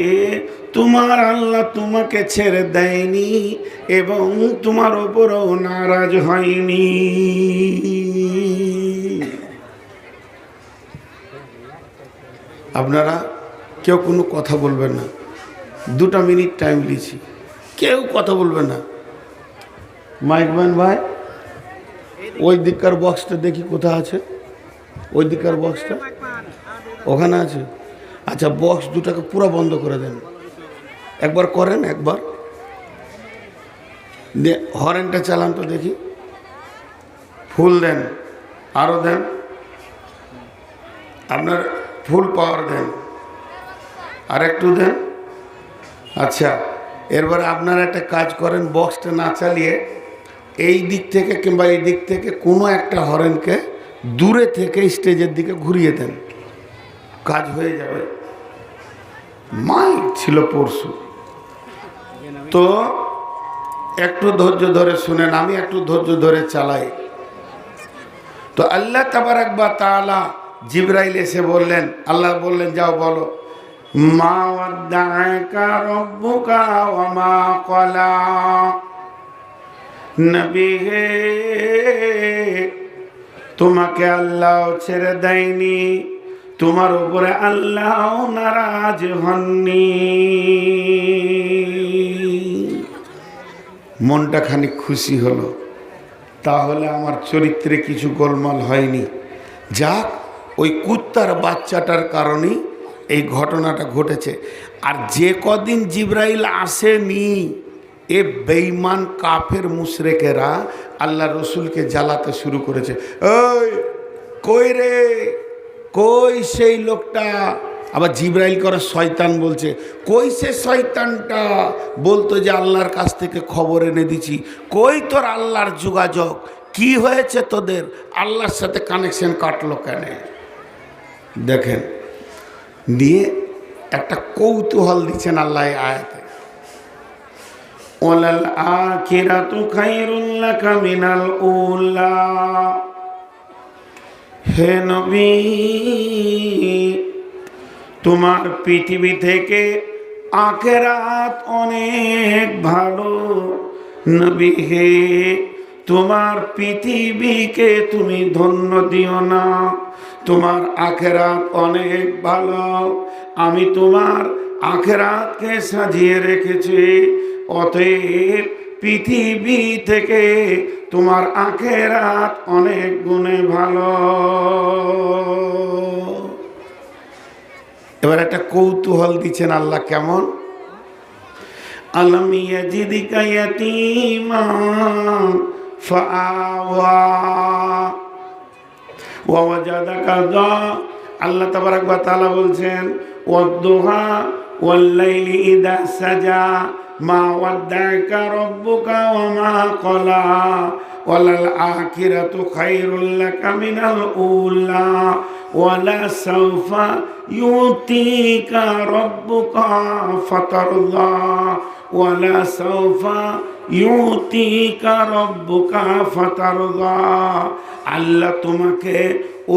তোমার আল্লাহ তোমাকে ছেড়ে দেয়নি এবং তোমার উপরও নারাজ হয়নি। আপনারা কেউ কোনো কথা বলবেন না, 2 মিনিট টাইম দিয়েছি, কেউ কথা বলবেন না। মাইকম্যান ভাই, ওই দিককার বক্সটা দেখি কোথায় আছে, ওই দিককার বক্সটা ওখানে আছে। আচ্ছা, বক্স দুটাকে পুরো বন্ধ করে দেন, একবার করেন, একবার হরেনটা চালান তো দেখি, ফুল দেন, আরও দেন, আপনার ফুল পাওয়ার দেন, আর একটু দেন। আচ্ছা, এরপরে আপনারা একটা কাজ করেন, বক্সটা না চালিয়ে এই দিক থেকে কিংবা এই দিক থেকে কোনো একটা হরেনকে দূরে থেকে স্টেজের দিকে ঘুরিয়ে দেন, কাজ হয়ে যাবে। মাইক ছিল পরশু, তো একটু ধৈর্য ধরে শুনেন, আমি একটু ধৈর্য ধরে চালাই। তো আল্লাহ তাবারাক ওয়া তাআলা জিবরাইল এসে বললেন, আল্লাহ বললেন যাও বলো, মা ওয়াদ্দাআকা রাব্বুকা ওয়া মা ক্বালা, নবী হে তোমাকে আল্লাহ ছেড়ে দেয়নি, তোমার উপরে আল্লাহ নারাজ হননি। মনটা খানিক খুশি হলো, তাহলে আমার চরিত্রে কিছু গোলমাল হয়নি। যাক, ওই কুত্তার বাচ্চাটার কারণেই এই ঘটনাটা ঘটেছে। আর যে কদিন জিবরাইল আসেনি, এ বেঈমান কাফের মুশরিকেরা আল্লাহ রসুলকে জ্বালাতে শুরু করেছে। ওই কই রে, কই সেই লোকটা? আবার জিবরাইল করে শয়তান বলছে, কই সে শয়তানটা বলতো যে আল্লাহর কাছ থেকে খবর এনে দিছি, কই তোর আল্লাহর যোগাযোগ, কি হয়েছে তোদের, আল্লাহর সাথে কানেকশন কাটলো কেন? দেখেন, দিয়ে একটা কৌতূহল দিচ্ছেন আল্লাহ আয়াতে, ওয়ালাল আখিরাতু খায়রুল লাকা মিনাল উলা। হে নবী, তোমার পৃথিবী থেকে আখিরাত অনেক ভালো। নবী হে, তোমার পৃথিবীকে তুমি ধন্য দিও না, তোমার আখিরাত অনেক ভালো। আমি তোমার আখিরাতকে সাজিয়ে রেখেছি, অতএব পৃথিবী থেকে তোমার আখিরাত অনেক গুণে ভালো। এবার একটা কৌতূহল দিচ্ছেন আল্লাহ, কেমন? আলাম ইয়াজিদিকা ইয়াতীমান ফাআওয়া ওয়া ওয়াজাদাকা যা। আল্লাহ তাবারাক ওয়া তাআলা বলছেন, ওয়াদ-দুহা ওয়াল-লাইলি ইযা সাজা মা ওয়াদ্দাআকা রাব্বুকা ওয়া মা ক্বালা ওয়ালাল আখিরাতু খায়রুল লাকা মিনাল উলা ওয়ালা সাওফা ইউতিকা রাব্বুকা ফাতারদা ওয়ালা সাওফা ইউতিকা রাব্বুকা ফাতারদা। আল্লাহ তোমাকে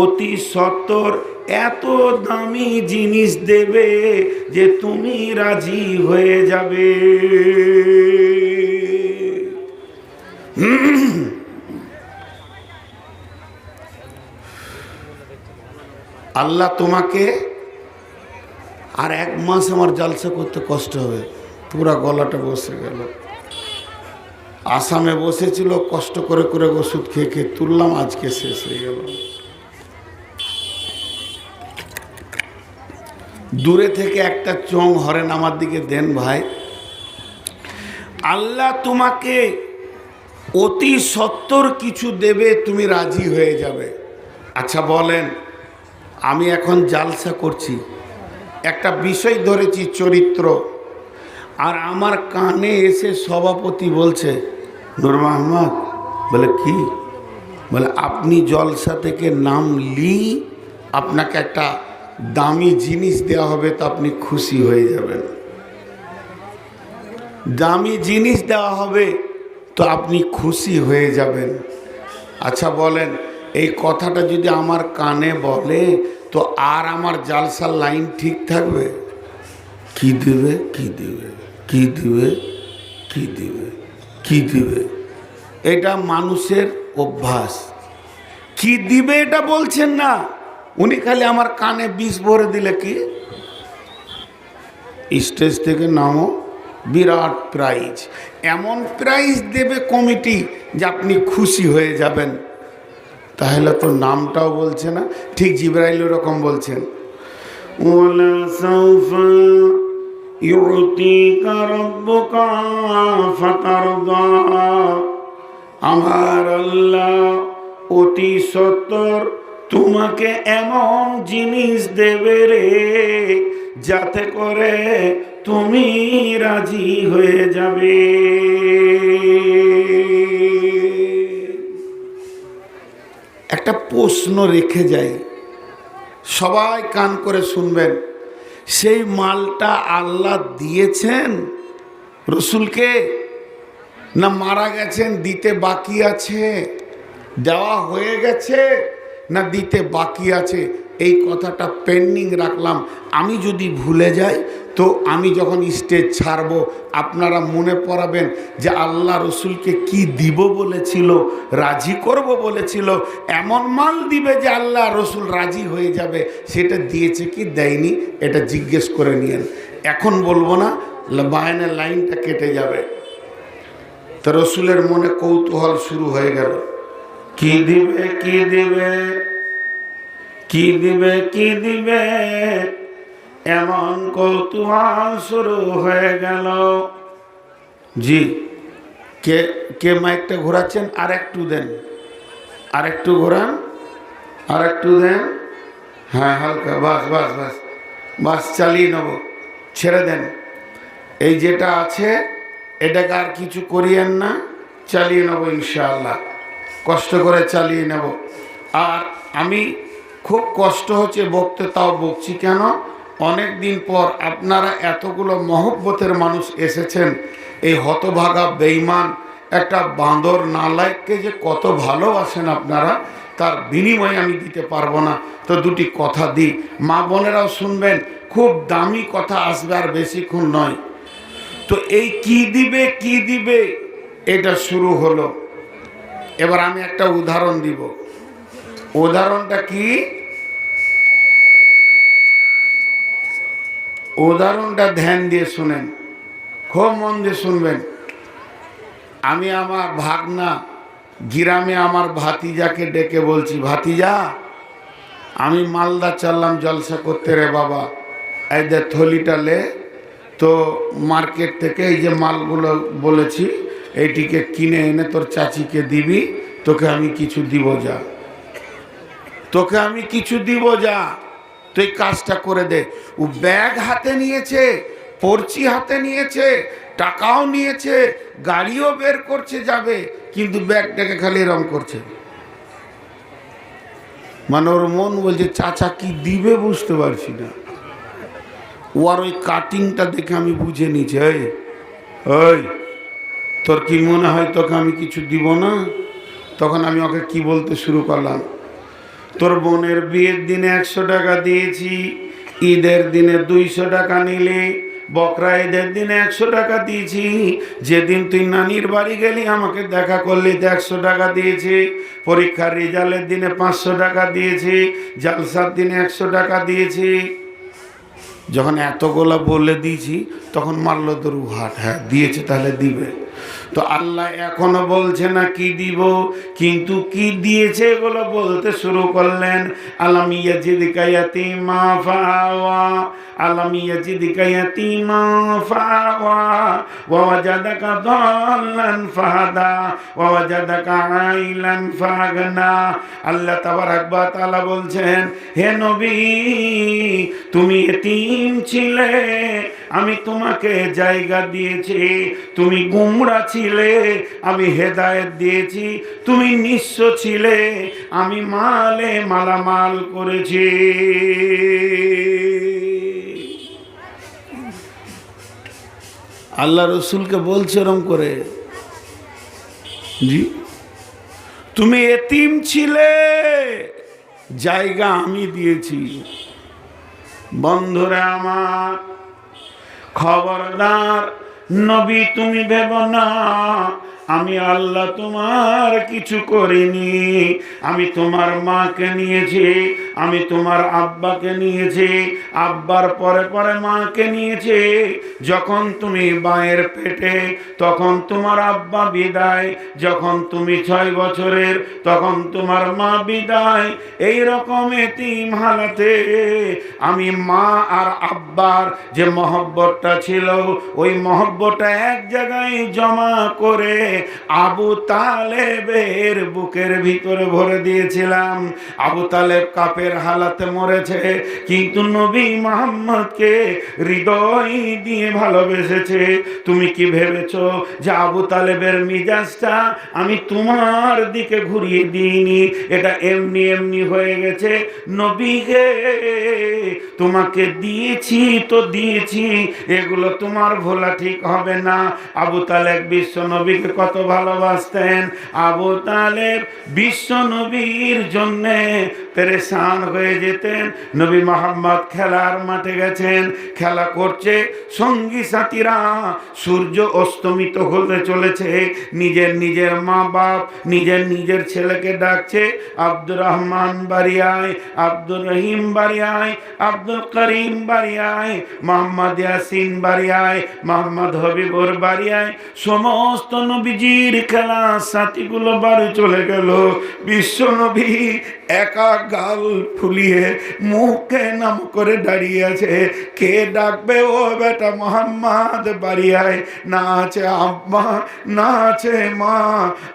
অতি সত্বর এত দামি জিনিস দেবে যে তুমি রাজি হয়ে যাবে। আল্লাহ তোমাকে, আর 1 মাস আমার জালসা করতে কষ্ট হবে, পুরা গলাটা বসে গেল। আসামে বসেছিল, কষ্ট করে করে ওষুধ খেয়ে খেয়ে তুললাম, আজকে শেষ হয়ে গেল। দূরে থেকে একটা চোং হরেন আমার দিকে দেন ভাই। আল্লাহ তোমাকে অতি সত্বর কিছু দেবে, তুমি রাজি হয়ে যাবে। আচ্ছা বলেন, আমি এখন জালসা করছি, একটা বিষয় ধরেছি চরিত্র, আর আমার কানে এসে সভাপতি বলছে, নূর মাহমুদ, বলে কি? বলে আপনি জলসা থেকে নামলি আপনাকে একটা দামি জিনিস দেওয়া হবে, তো আপনি খুশি হয়ে যাবেন। দামি জিনিস দেওয়া হবে তো আপনি খুশি হয়ে যাবেন। আচ্ছা বলেন, এই কথাটা যদি আমার কানে বলে তো আর আমার জালসার লাইন ঠিক থাকবে? কি দিবে, কি দিবে, কি দিবে, কি দিবে, কি দিবে, এটা মানুষের অভ্যাস। কি দিবে এটা বলছেন না, উনি খালি আমার কানে বিষ ভরে দিলে কি স্টেজ থেকে নামো, বিরাট প্রাইজ, এমন প্রাইজ দেবে কমিটি যে আপনি খুশি হয়ে যাবেন। তাহলে তো নামটাও বলছে না, ঠিক জিবরাইল রকম বলছেন, ওয়ালা সাউফা ইউতিকা রাব্বুকা ফাতারদা, আমার আল্লাহ অতি সত্বর তোমাকে এমন জিনিস দেবে রে যাতে করে তুমি রাজি হয়ে যাবে। একটা প্রশ্ন রেখে যাই, সবাই কান করে শুনবেন, সেই মালটা আল্লাহ দিয়েছেন রসুলকে, না মারা গেছেন দিতে বাকি আছে? দেওয়া হয়ে গেছে না দিতে বাকি আছে? এই কথাটা পেন্ডিং রাখলাম। আমি যদি ভুলে যাই তো আমি যখন স্টেজ ছাড়ব আপনারা মনে পড়াবেন যে আল্লাহ রসুলকে কি দিব বলেছিল, রাজি করব বলেছিল, এমন মাল দিবে যে আল্লাহ রসুল রাজি হয়ে যাবে। সেটা দিয়েছে কি দেয়নি এটা জিজ্ঞেস করে নিয়েন। এখন বলবো না, বায়নের লাইনটা কেটে যাবে। তো রসুলের মনে কৌতূহল শুরু হয়ে গেল, কি দিবে কি দিবে কি দিবে কি দিবে, এমন কৌতূহল শুরু হয়ে গেল। জি, কে কে মাইকটা ঘোরাচ্ছেন? আর একটু দেন, আর একটু ঘোরান, আর একটু দেন। হ্যাঁ হালকা, বাস বাস বাস বাস, চালিয়ে নেব, ছেড়ে দেন। এই যেটা আছে এটাকে আর কিছু করিয়েন না, চালিয়ে নেব ইনশাআল্লাহ, কষ্ট করে চালিয়ে নেব। আর আমি খুব কষ্ট হচ্ছে বকতে, তাও বকছি কেন, অনেক দিন পর আপনারা এতগুলো মহব্বতের মানুষ এসেছেন, এই হতভাগা বেঈমান একটা বাঁদর নালায়ককে যে কত ভালোবাসেন আপনারা, তার বিনিময়ে আমি দিতে পারবো না। তো দুটি কথা দিই, মা বোনেরাও শুনবেন, খুব দামি কথা আসবে, আর বেশিক্ষণ নয়। তো এই কি দিবে কি দিবে এটা শুরু হলো। এবার আমি একটা উদাহরণ দিব। উদাহরণটা কি? উদাহরণটা ধ্যান দিয়ে শুনেন, খুব মন দিয়ে শুনবেন। আমি আমার ভাগনা গ্রামে আমার ভাতিজাকে ডেকে বলছি, ভাতিজা আমি মালদা চললাম জলসা করতে রে বাবা, এই যে থলিটা লে, তো মার্কেট থেকে এই যে মালগুলো বলেছি এইটিকে কিনে এনে তোর চাচিকে দিবি, তোকে আমি কিছু দিব, যা তোকে আমি কিছু দিব, যা তুই কাজটা করে দে। ও ব্যাগ হাতে নিয়েছে, পর্চি হাতে নিয়েছে, টাকাও নিয়েছে, গাড়িও বের করছে যাবে, কিন্তু ব্যাগটাকে খালি এরম করছে, মানে ওর মন বলছে চাচা কি দিবে বুঝতে পারছি না। ওর ওই কাটিংটা দেখে আমি বুঝে নিচ্ছি, ওই তোর কি মনে হয় তোকে আমি কিছু দিব না? তখন আমি ওকে কি বলতে শুরু করলাম, তোর বোনের বিয়ের দিনে 100 টাকা দিয়েছি, ঈদের দিনে 200 টাকা নিলে, বকরা ঈদের দিনে 100 টাকা দিয়েছি, যেদিন তুই নানির বাড়ি গেলি আমাকে দেখা করলি 100 টাকা দিয়েছি, পরীক্ষার রেজাল্টের দিনে 500 টাকা দিয়েছি, জালসার দিনে 100 টাকা দিয়েছি। যখন এতগুলা বলে দিয়েছি তখন মারল তোর হাট, হ্যাঁ দিয়েছে তাহলে দিবে। তো আল্লাহ এখনো বলছে না কি দিব, কিন্তু কি দিয়েছে এগুলো বলতে শুরু করলেন। আলাম ইয়াজিদকা ইয়াতীমা ফাআওয়া, আলাম ইয়াজিদকা ইয়াতীমা ফাআওয়া, ওয়া ওয়াজাদাকা দাল্লান ফাহাদা, ওয়া ওয়াজাদাকা আইলান ফাগনা। আল্লাহ তাবারক ওয়া তাআলা বলছেন, হে নবী তুমি এতিম ছিলে, আমি তোমাকে জায়গা দিয়েছি, তুমি গুমরা ছিলে, আমি হেদায়েত দিয়েছি, তুমি নিঃস্ব ছিলে, আমি মালে মালামাল করেছি। আল্লাহ রসুলকে বলছে এরম করে, জি তুমি এতিম ছিলে, জায়গা আমি দিয়েছি। বন্ধুরা আমার, খবরদার নবী তুমি ভেবো না আমি আল্লাহ তোমার কিছু করিনি। আমি তোমার মাকে নিয়েছি, আমি তোমার আব্বাকে নিয়েছি, আব্বার পরে পরে মাকে নিয়েছি। যখন তুমি মায়ের পেটে তখন তোমার আব্বা বিদায়, যখন তুমি 6 বছরের তখন তোমার মা বিদায়। এই রকম এতিম হালাতে আমি মা আর আব্বার যে মহব্বতটা ছিল ওই মহব্বতটা এক জায়গায় জমা করে আবু তালেবের বুকের ভিতরে ভরে দিয়েছিলাম। আবু তালেব কাপের হালাতে মরেছে, কিন্তু নবী মুহাম্মদকে হৃদয় দিয়ে ভালোবেসেছে। তুমি কি ভেবেছো যে আবু তালেবের মিজাজটা আমি তোমার দিকে ঘুরিয়ে দিইনি? এটা এমনি এমনি হয়ে গেছে। নবীকে তোমাকে দিয়েছি তো দিয়েছি, এগুলো তোমার ভোলা ঠিক হবে না। আবু তালেব বিশ্ব নবীকে কত ভালোবাসতেন। আবু তালেব বিশ্ব নবীর জন্যে পেরেশান হয়ে যেতেন। নবী মুহাম্মদ খেলার মাঠে গেছেন, খেলা করছে, সঙ্গী সাথীরা সূর্য অস্তমিত হতে চলেছে। নিজের নিজের মা বাপ নিজের নিজের ছেলেকে ডাকছে, আব্দুর রহমান বাড়ি আয়, আব্দুর রহিম বাড়ি আয়, আব্দুল করিম বাড়ি আয়, মোহাম্মদ ইয়াসিন বাড়ি আয়, মোহাম্মদ হবিবুর বাড়ি আয়। সমস্ত নবীজির খেলা সাথীগুলো বাড়ি চলে গেল। বিশ্ব নবী একা গাল ফুলিয়ে মুখে নাম করে দাঁড়িয়ে আছে। কে ডাকবে? ও বেটা মোহাম্মদ বাড়ি আয়। না আছে আব্বা, না আছে মা।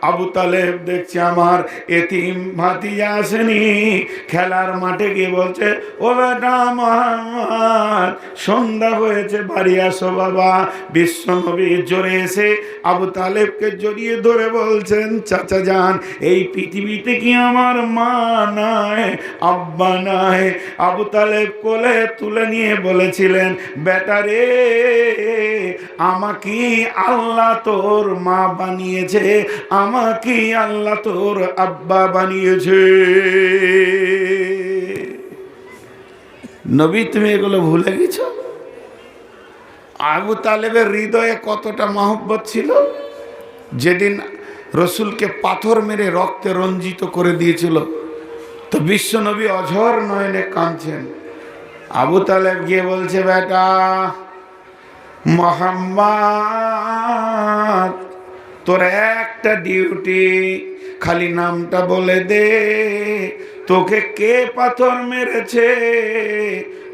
আবু তালেব দেখছে আমার এতিম ভাতিজা আসেনি। খেলার মাঠে গিয়ে বলছে, ও বেটা মোহাম্মদ সন্ধ্যা হয়েছে, বাড়ি আসো বাবা। বিশ্ব নবী জোরে এসে আবু তালেবকে জড়িয়ে ধরে বলছেন, চাচা যান, এই পৃথিবীতে কি আমার মা নাই, আব্বা নাই? আবু তালেব কোলে তুলে নিয়ে বলেছিলেন, বেটা রে, আমাকে আল্লাহ তোর মা বানিয়েছে, আমাকে আল্লাহ তোর আব্বা বানিয়েছে। নবী তুমি এগুলো ভুলে গেছো? আবু তালেবের হৃদয়ে কতটা মহব্বত ছিল। যেদিন রসুলকে পাথর মেরে রক্তে রঞ্জিত করে দিয়েছিল, তো বিশ্ব নবী অঝর নয়নে কাঁদছেন। আবু তালেব গিয়ে বলছে, বেটা মুহাম্মদ, তোর একটা ডিউটি, খালি নামটা বলে দে, তোকে কে পাথর মেরেছে?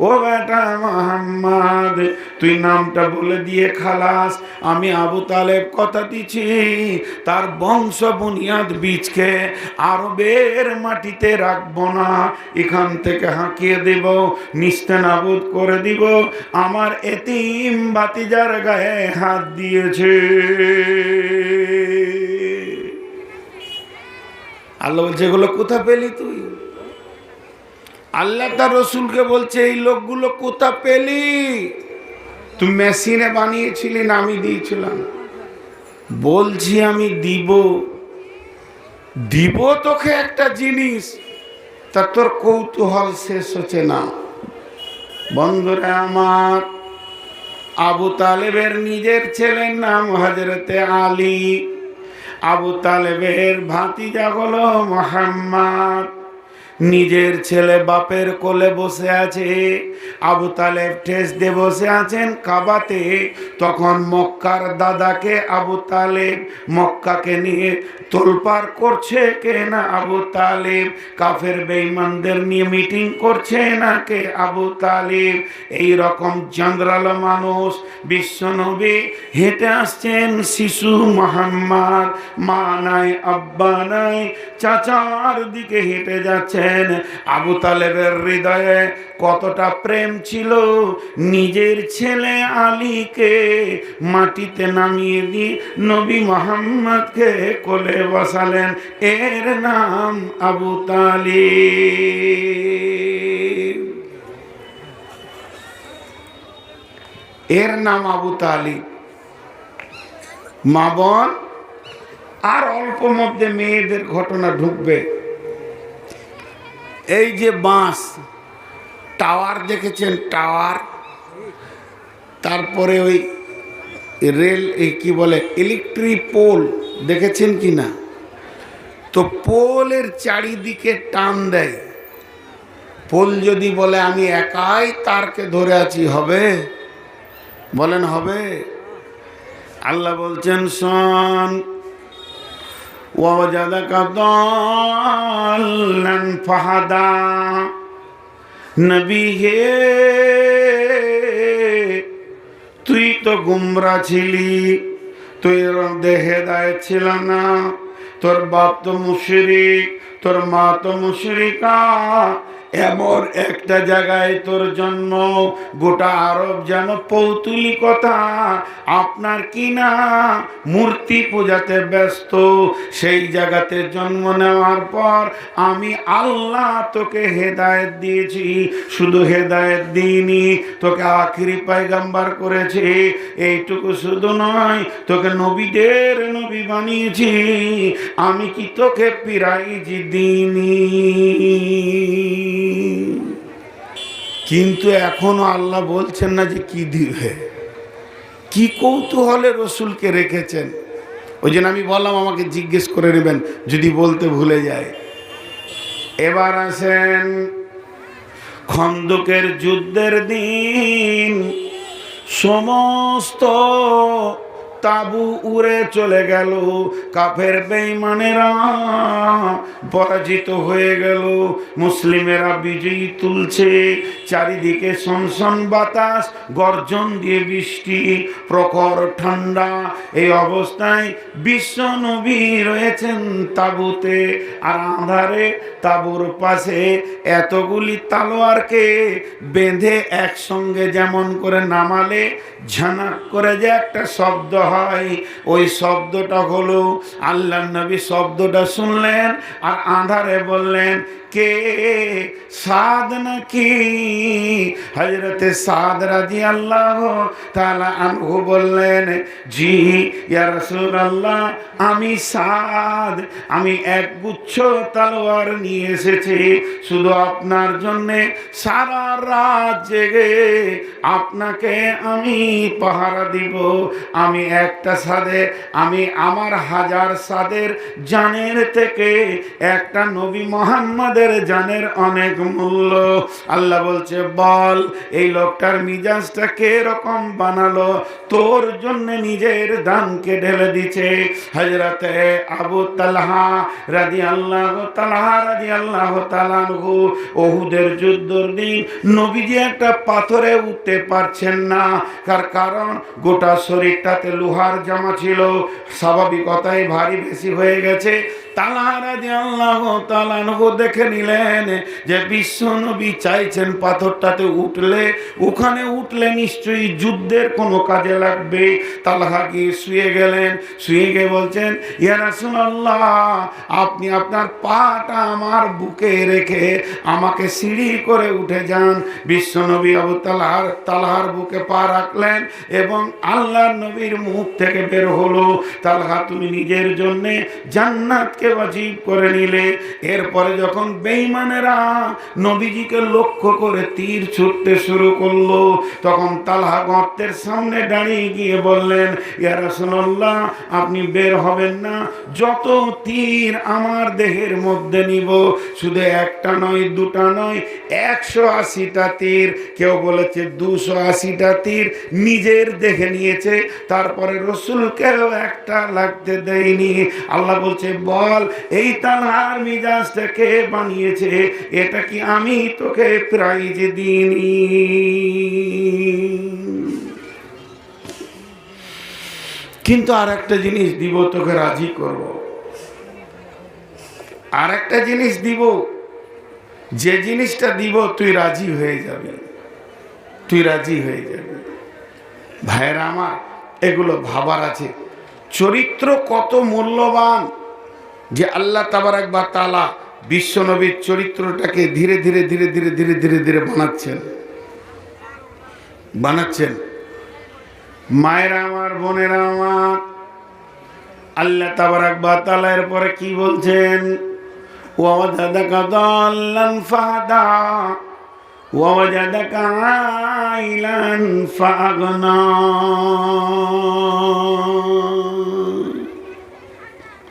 ও বেটা মুহাম্মদ, তুই নামটা বলে দিয়ে খালাস। আমি আবু তালেব কথা দিচ্ছি, তার বংশ বুনিয়াদ বীজকে আরবের মাটিতে রাখবো না, এখান থেকে হাঁকিয়ে দেব, নিস্তেনাবুদ করে দিব। আমার এতিম ভাতিজার গায়ে হাত দিয়েছে। আল্লাহ বলছে, এগুলো কোথা পেলি তুই? আল্লাহ তার রসুলকে বলছে, এই লোকগুলো কোথা পেলি? তুই মেশিনে বানিয়েছিলি না আমি দিয়েছিলাম? বলছি আমি দিব দিব তোকে একটা জিনিস, তা তোর কৌতূহল শেষ হচ্ছে না। বন্ধুরা আমার, আবু তালেবের নিজের ছেলের নাম হযরতে আলী, আবু তালেবের ভাতিজা হলো মুহাম্মদ। নিজের ছেলে বাপের কোলে বসে আছে, আবু তালেব ঠেস দিয়ে বসে আছেন কাবাতে। তখন মক্কার দাদাকে আবু তালেব মক্কাকে নিয়ে তোলপাড় করছে কে না আবু তালেব, কাফের বেঈমানদের নিয়ে মিটিং করছে না কে আবু তালেব। এই রকম জঞ্জালো মানুষ। বিশ্বনবী হেঁটে আসছেন, শিশু মুহাম্মদ, মা নাই আব্বা নাই, চাচার দিকে হেঁটে যাচ্ছেন। আবু তালেবের হৃদয়ে কতটা প্রেম ছিল, নিজের ছেলে আলীকে মাটিতে নামিয়ে দিয়ে নবী মুহাম্মদকে কোলে বসালেন। এর নাম আবু তালিব, এর নাম আবু তালিব। মা বোন, আর অল্প মধ্যে মেয়েদের ঘটনা ঢুকবে। এই যে বাঁশ টাওয়ার দেখেছেন, টাওয়ার, তারপরে ওই রেল, এই কি বলে, ইলেকট্রিক পোল দেখেছেন কি না? তো পোলের চারিদিকে টান দেয়, ফুল যদি বলে আমি একাই তারকে ধরে আছি, হবে? বলেন হবে? আল্লাহ বলছেন শোন, ওয়াজাদাকা দাল্লান ফাহাদা, নবী হে তুই তো গুমরা ছিলি, তুই হেদায়েত ছিল না, তোর বাপ তো মুশরিক, তোর মা তো মুশরিকা, এমন একটা জায়গায় তোর জন্ম, গোটা আরব যেন পৌতুলিকতা, আপনার কিনা মূর্তি পূজাতে ব্যস্ত। সেই জায়গাতে জন্ম নেওয়ার পর আমি আল্লাহ তোকে হেদায়েত দিয়েছি, শুধু হেদায়েত দিইনি, তোকে আখিরি পয়গম্বর করেছি। এইটুকু শুধু নয়, তোকে নবীদের নবী বানিয়েছি। আমি কি তোকে প্রাইজ দিইনি? কিন্তু এখনো আল্লাহ বলছেন না যে কি দিবে। কি কৌতূহলে রসুলকে রেখেছেন। ওই জন্য আমি বললাম আমাকে জিজ্ঞেস করে নেবেন যদি বলতে ভুলে যায়। এবার আসেন খন্দকের যুদ্ধের দিন, সমস্ত তাবু উড়ে চলে গেল, কাফের বেঈমানেরা পরাজিত হয়ে গেল, মুসলিমেরা বিজয়ী তুলছে, চারিদিকে সনসন বাতাস, গর্জন দিয়ে বৃষ্টি, প্রখর ঠান্ডা। এই অবস্থায় বিশ্ব নবী রয়েছেন তাবুতে, আর আঁধারে তাবুর পাশে এতগুলি তালোয়ারকে বেঁধে একসঙ্গে যেমন করে নামালে ঝানাক করে যে একটা শব্দ হয়, ওই শব্দটা হলো, আল্লাহ নবী শব্দটা শুনলেন আর আঁধারে বললেন, কে সাদ নাকি? হযরতে সাদ রাদিয়াল্লাহু তাআলা আনহু বললেন, জি ইয়া রাসূলুল্লাহ, আমি সাদ, আমি এক গুচ্ছ তলোয়ার নিয়ে এসেছি শুধু আপনার জন্যে, সারা রাত জেগে আপনাকে আমি পাহারা দিব। আমি একটা সাদে, আমি আমার হাজার সাদের জানের থেকে একটা নবী মুহাম্মদের জানের অনেক মূল্য। আল্লাহ বলছে, বল এই লোকটার মিজাজটা কে রকম বানালো, তোর জন্য নিজের দানকে ঢেলে দিচ্ছে। হযরতে আবু তালহা রাদিয়াল্লাহু তাআলা আনহু, উহুদের যুদ্ধের দিন নবীজি একটা পাথরে উঠতে পারছেন না, কারণ গোটা শরীরটাতে লোহার জামা ছিল, স্বাভাবিকতাই ভারী বেশি হয়ে গেছে। তালহা রাদিয়াল্লাহু তাআলা আনহু দেখে নিলেন যে বিশ্ব নবী চাইছেন পাথরটাতে উঠলে, ওখানে উঠলে নিশ্চয়ই যুদ্ধের কোনো কাজে লাগবে। তালহা গিয়ে শুয়ে গেলেন, শুয়ে গিয়ে বলছেন, ইয়া রাসূলুল্লাহ, আপনি আপনার পাটা আমার বুকে রেখে আমাকে সিঁড়ি করে উঠে যান। বিশ্ব নবী আবু তালহার বুকে পা রাখলেন এবং আল্লাহর নবীর মুখ থেকে বের হলো, তালহা তুমি নিজের জন্যে জান্নাতকে ওয়াজিব করে নিলে। এরপরে যখন বেঈমানেরা নবীজিকে লক্ষ্য করে তীর ছুটতে শুরু করলো, তখন তালহা গর্তের সামনে দাঁড়িয়ে গিয়ে বললেন, ইয়া রাসূলুল্লাহ, আপনি বের হবেন না, যত তীর আমার দেহের মধ্যে নিব, শুধু একটা নয়, দুটা নয়, 180টা তীর, কেউ বলেছে 280টা তীর নিজের দেখে নিয়েছে, তারপরে রসুলকেও একটা লাগতে দেয়নি। আল্লাহ বলছে, বল এই তালহার মিজাজটা কে বানিয়েছে? এটা কি আমি তোকে প্রাইজ দিইনি? কিন্তু আর একটা জিনিস দিব, তোকে রাজি করব। আর একটা জিনিস দিব, যে জিনিসটা দিব তুই রাজি হয়ে যাবি, তুই রাজি হয়ে যাবি। ভাইরা আমার, এগুলো ভাবার আছে। চরিত্র কত মূল্যবান যে আল্লাহ তাবারক ওয়া তাআলা বিশ্বনবীর চরিত্রটাকে ধীরে ধীরে ধীরে ধীরে ধীরে ধীরে ধীরে বানাচ্ছেন। মায়েরা আমার, বোনেরা আমার, আল্লাহ তাবারক ওয়া তাআলা এরপরে কি বলছেন? ওয়াজাদাকা দাল্লান ফাহাদা ওয়াজাদাকা আইলান ফাগনা।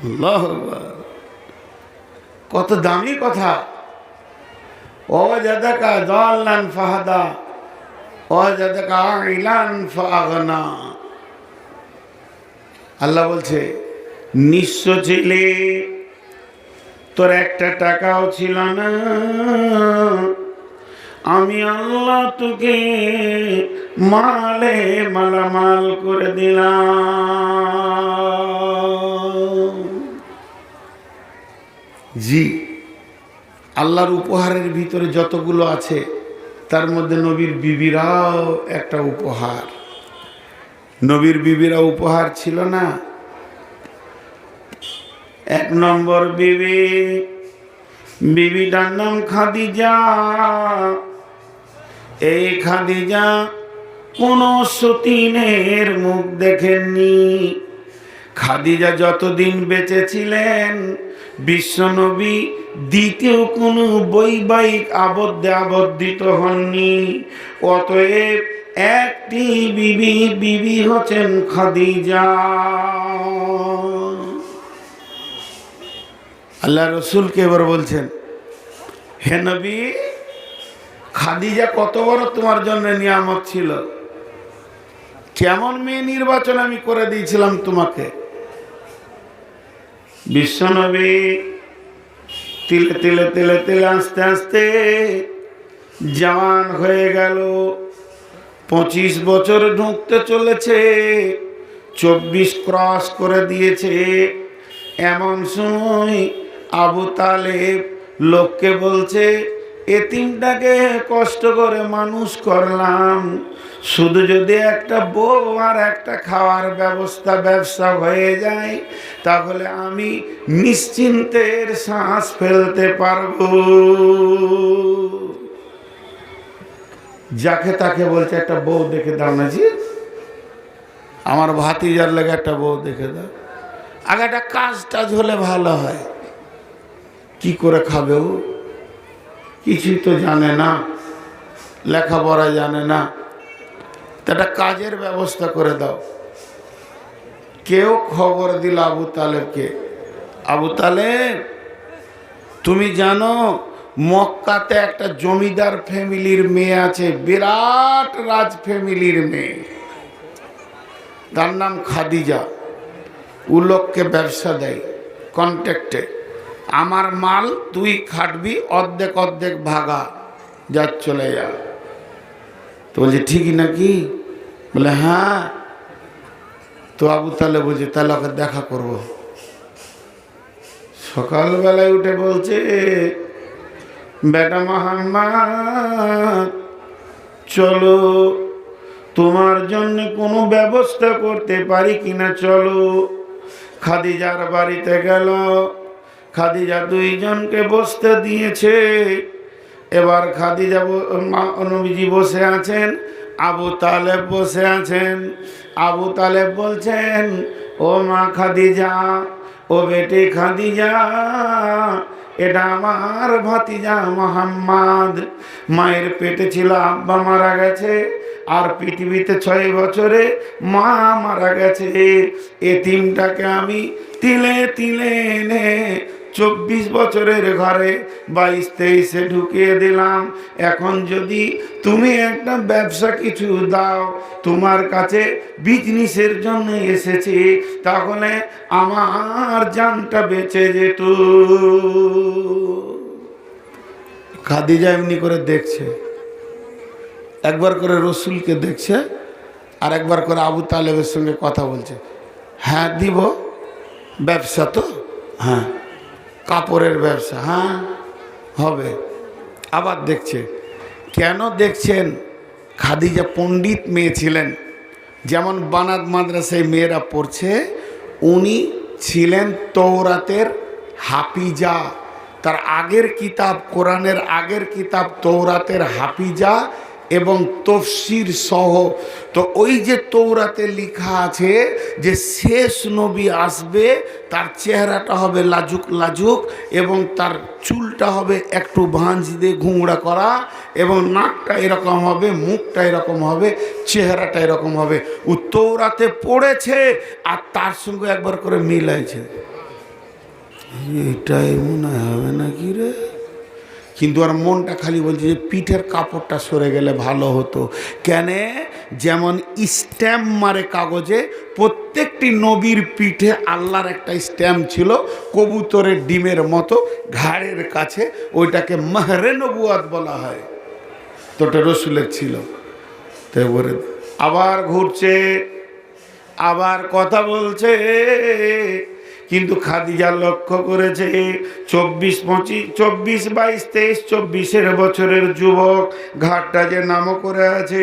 আল্লাহু আকবার, কত দামি কথা। ওয়াজাদাকা দাল্লান ফাহাদা ওয়াজাদাকা আইলান ফাআগনা। আল্লাহ বলছে নিঃস্ব ছিলে, তোর একটা টাকাও ছিল না, আমি আল্লাহ তোকে মালে মালামাল করে দিলাম। জি, আল্লাহর উপহারের ভিতরে যতগুলো আছে তার মধ্যে নবীর বিবিরাও একটা উপহার। নবীর বিবিরা উপহার ছিল না? এক নম্বর বিবিটার নাম খাদিজা। এই খাদিজা কোন সতীনের মুখ দেখেননি। খাদিজা যতদিন বেঁচে ছিলেন বিশ্বনবী দ্বিতীয় কোনো বৈবাহিক আবদ্ধে আবদ্ধিত হননি। অতএব একটি বিবি হচ্ছেন খাদিজা। আল্লাহ রসুলকে এবার বলছেন, হে নবী, খাদিজা কত বড় তোমার জন্য নিয়ামত ছিল, কেমন মেয়ে নির্বাচন আমি করে দিয়েছিলাম তোমাকে। বিশ্বনবী তিলে তিলে তিলে তিলে আস্তে আস্তে জওয়ান হয়ে গেল। 25 বছর ঢুকতে চলেছে, 24 ক্রস করে দিয়েছে। এমন সময় আবু তালেব লোককে বলছে, এতিমটাকে কষ্ট করে মানুষ করলাম, শুধু যদি একটা বউ আর একটা খাওয়ার ব্যবসা হয়ে যায় তাহলে আমি নিশ্চিন্তের শ্বাস ফেলতে পারবো। যাকে তাকে বলছে একটা বউ দেখে দাও না জি, আমার ভাতিজার লেগে একটা বউ দেখে দাও। আগে একটা কাজ টাজ হলে ভালো হয়। কি করে খাবে ও? কিছুই তো জানে না, লেখাপড়া জানে না, তো একটা কাজের ব্যবস্থা করে দাও। কেউ খবর দিল আবু তালেবকে, আবু তালেব তুমি জানো মক্কাতে একটা জমিদার ফ্যামিলির মেয়ে আছে, বিরাট রাজ ফ্যামিলির মেয়ে, তার নাম খাদিজা। ও লোককে ব্যবসা দেয় কন্ট্রাক্টে, আমার মাল তুই খাটবি, অর্ধেক অর্ধেক ভাগা, যা চলে যা। তো বলছে ঠিকই নাকি? বলে হ্যাঁ। তো আবু তালেব বলছে তাহলে ওকে দেখা করব। সকালবেলায় উঠে বলছে, বেটা মুহাম্মদ চলো, তোমার জন্য কোনো ব্যবস্থা করতে পারি কিনা চলো। খাদিজার বাড়িতে গেল। খাদিজা দুইজনকে বসতে দিয়েছে। এবার খাদিজা নবীজি বসে আছেন, আবু তালেব বসে আছেন। আবু তালেব বলছেন, ও মা খাদিজা, ও বেটি খাদিজা, এটা আমার ভাতিজা মুহাম্মদ। মায়ের পেটে ছিল, আব্বা মারা গেছে, আর পৃথিবীতে 6 বছরে মা মারা গেছে। এতিমটাকে আমি তিলে তিলে এনে 24 বছরের ঘরে 22-23-এ ঢুকিয়ে দিলাম। এখন যদি তুমি একটা ব্যবসা কিছু দাও, তোমার কাছে বিজনেসের জন্য এসেছি, তাহলে আমার জানটা বেঁচে যেত। খাদিজা এমনি করে দেখছে, একবার করে রসুলকে দেখছে, আর একবার করে আবু তালেবের সঙ্গে কথা বলছে। হ্যাঁ দিব, ব্যবসা তো, হ্যাঁ কাপড়ের ব্যবসা, হ্যাঁ হবে। আবার দেখছে। কেন দেখছেন? খাদিজা পণ্ডিত মেয়ে ছিলেন, যেমন বানাত মাদ্রাসায় মেয়েরা পড়ছে, উনি ছিলেন তৌরাতের হাফিজা। তার আগের কিতাব, কোরআনের আগের কিতাব তৌরাতের হাফিজা এবং তফসির সহ। তো ওই যে তৌরাতে লেখা আছে যে শেষ নবী আসবে, তার চেহারাটা হবে লাজুক লাজুক, এবং তার চুলটা হবে একটু ভাঁজ দিয়ে ঘুংড়া করা, এবং নাকটা এরকম হবে, মুখটা এরকম হবে, চেহারাটা এরকম হবে। ও তৌরাতে পড়েছে আর তার সঙ্গে একবার করে মিলাইছে। এটাই মনে হবে নাকি রে? কিন্তু আর মনটা খালি বলছে যে পিঠের কাপড়টা সরে গেলে ভালো হতো। কেন? যেমন স্ট্যাম্প মারে কাগজে, প্রত্যেকটি নবীর পিঠে আল্লাহর একটা স্ট্যাম্প ছিল কবুতরের ডিমের মতো ঘাড়ের কাছে, ওইটাকে মাহরে নবুয়াত বলা হয়। তো ওটা রসুলের ছিল। তো বলে আবার ঘুরছে, আবার কথা বলছে, কিন্তু খাদিজা লক্ষ্য করেছে 24, 25, 24, 22, 23, 24 বছরের যুবক, ঘাটটা যে নামও করে আছে,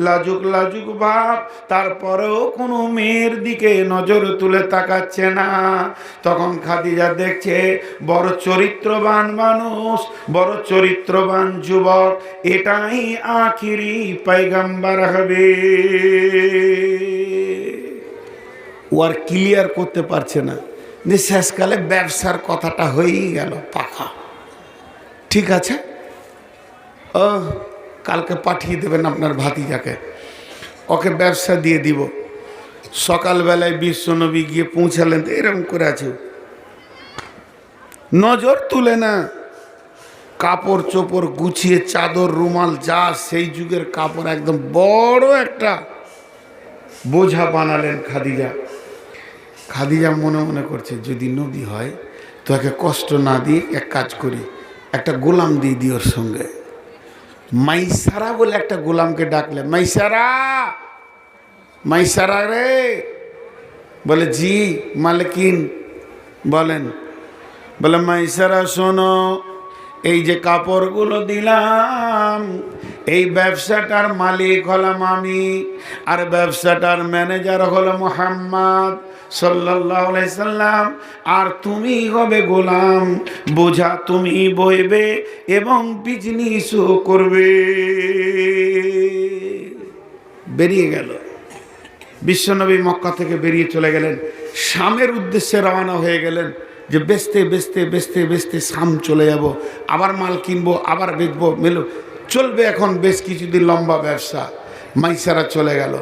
লাজুক লাজুক ভাব, তারপরেও কোনো মেয়ের দিকে নজর তুলে তাকাচ্ছে না। তখন খাদিজা দেখছে বড় চরিত্রবান মানুষ, বড় চরিত্রবান যুবক, এটাই আখিরি পয়গম্বর হবে। ও আর ক্লিয়ার করতে পারছে না যে শেষকালে ব্যবসার কথাটা হয়েই গেল পাকা। ঠিক আছে, ও কালকে পাঠিয়ে দেবেন আপনার ভাতিজাকে, ওকে ব্যবসা দিয়ে দিব। সকালবেলায় বিশ্বনবী গিয়ে পৌঁছালেন, তো এরকম করে আছে, নজর তুলে না, কাপড় চোপড় গুছিয়ে, চাদর রুমাল যা সেই যুগের কাপড়, একদম বড় একটা বোঝা বানালেন খাদিজা। খাদিজা মনে মনে করছে যদি নবী হয় তো একে কষ্ট না দিয়ে এক কাজ করি, একটা গোলাম দিয়ে দিই ওর সঙ্গে। মাইসারা বলে একটা গোলামকে ডাকলে, মাইসারা, মাইসারা রে, বলে জি মালিকিন বলেন। বলে মাইসারা শোনো, এই যে কাপড়গুলো দিলাম, এই ব্যবসাটার মালিক হলাম আমি, আর ব্যবসাটার ম্যানেজার হলো মুহাম্মদ সাল্লাল্লাহু আলাইহি সাল্লাম, আর তুমি হবে গোলাম, বোঝা তুমি বইবে এবং বিজনেসও করবে। বেরিয়ে গেল বিশ্বনবী, মক্কা থেকে বেরিয়ে চলে গেলেন, শামের উদ্দেশ্যে রওনা হয়ে গেলেন, যে বেচতে বেচতে বেচতে বেচতে শাম চলে যাব, আবার মাল কিনবো, আবার বেচবো, মেলো চলবে এখন বেশ কিছুদিন লম্বা ব্যবসা। মাইসারা চলে গেল।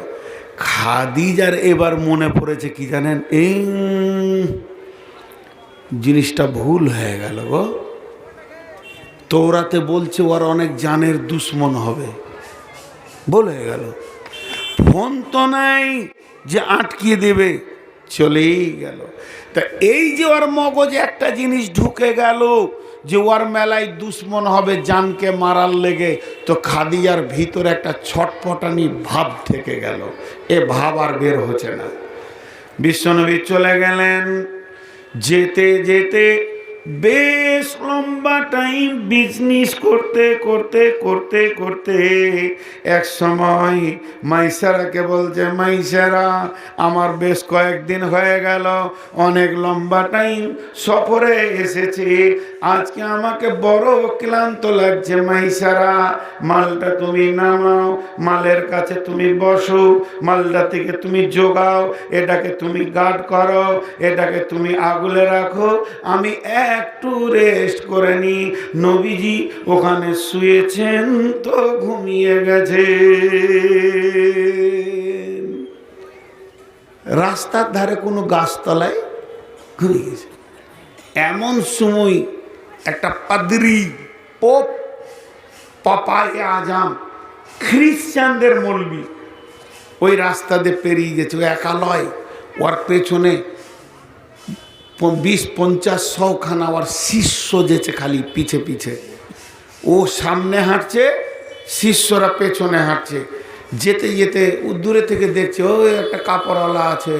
খাদিজার এবার মনে পড়েছে কি জানেন, এই জিনিসটা ভুল হয়ে গেল গো। তওরাতে বলছে ওর অনেক জানের দুশ্মন হবে, ভুল হয়ে গেল। ফোন তো নাই যে আটকিয়ে দেবে, চলেই গেল। তা এই যে ওর মগজে একটা জিনিস ঢুকে গেল যে ওর মেলায় দুশ্মন হবে জানকে মারার লেগে, তো খাদিজার ভিতরে একটা ছটফটানি ভাব থেকে গেল, এ ভাব আর বের হচ্ছে না। বিশ্বনবী চলে গেলেন, যেতে যেতে বেশ লম্বা টাইম বিজনেস করতে করতে করতে করতে এক সময় মাইসারাকে বলছে, মাইসারা আমার বেশ কয়েকদিন হয়ে গেল, অনেক লম্বা টাইম সফরে এসেছি, আজকে আমাকে বড় ক্লান্ত লাগছে, মাইসারা মালটা তুমি নামাও, মালের কাছে তুমি বসো, মালটা থেকে তুমি জোগাও, এটাকে তুমি গার্ড করো, এটাকে তুমি আগুলে রাখো, আমি একটু রেস্ট করে নি। নবীজি ওখানে শুয়েছেন তো ঘুমিয়ে গেছে। রাস্তার ধারে কোনো গাছতলায় ঘুমিয়ে গেছে। এমন সময় একটা পাদ্রী, পোপ, পাপায়ে আজম, খ্রিস্টানদের মৌলবি ওই রাস্তা দিয়ে পেরিয়ে গেছে। ও একা লয়, ওর পেছনে 20-50-100 খানা ওর শিষ্য যেছে খালি পিছে পিছে। ও সামনে হাঁটছে, শিষ্যরা পেছনে হাঁটছে। যেতে যেতে দূরে থেকে দেখছে ওই একটা কাপড়ওয়ালা আছে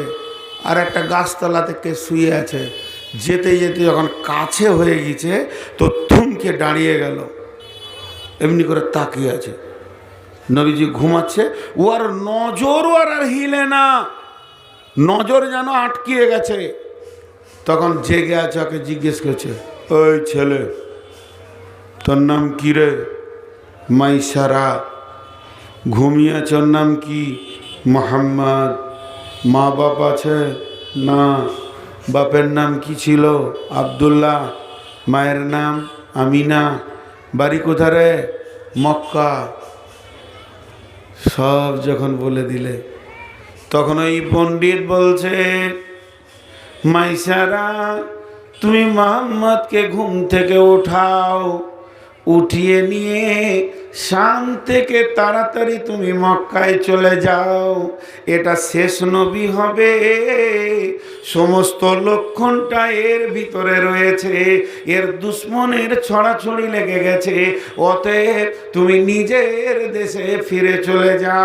আর একটা গাছতলা থেকে শুয়ে আছে। যেতে যেতে যখন কাছে হয়ে গেছে তো থমকে দাঁড়িয়ে গেল, এমনি করে তাকিয়ে আছে। নবীজি ঘুমাচ্ছে, ওর নজর আর হিলে না, নজর যেন আটকিয়ে গেছে। তখন জেগে আছে, ওকে জিজ্ঞেস করছে, ওই ছেলে তোর নাম কি রে? মাইসারা। ঘুমিয়ে আছে, ওর নাম কি? মোহাম্মদ। মা বাপ আছে? না। বাপের নাম কি ছিল? আব্দুল্লাহ। মায়ের নাম আমিনা। বাড়ি কোথায় রে? মক্কা। সব যখন বলে দিলে তখন ওই পণ্ডিত বলছে, মাইসারা তুমি মোহাম্মদকে ঘুম থেকে ওঠাও, উঠিয়ে নিয়ে শাম থেকে তাড়াতাড়ি তুমি মক্কায় চলে যাও, এটা শেষ নবী হবে। সমস্ত লক্ষণটা এর ভিতরে রয়েছে, এর দুশ্মনের ছড়াছড়ি লেগে গেছে, অতএব তুমি নিজের দেশে ফিরে চলে যাও।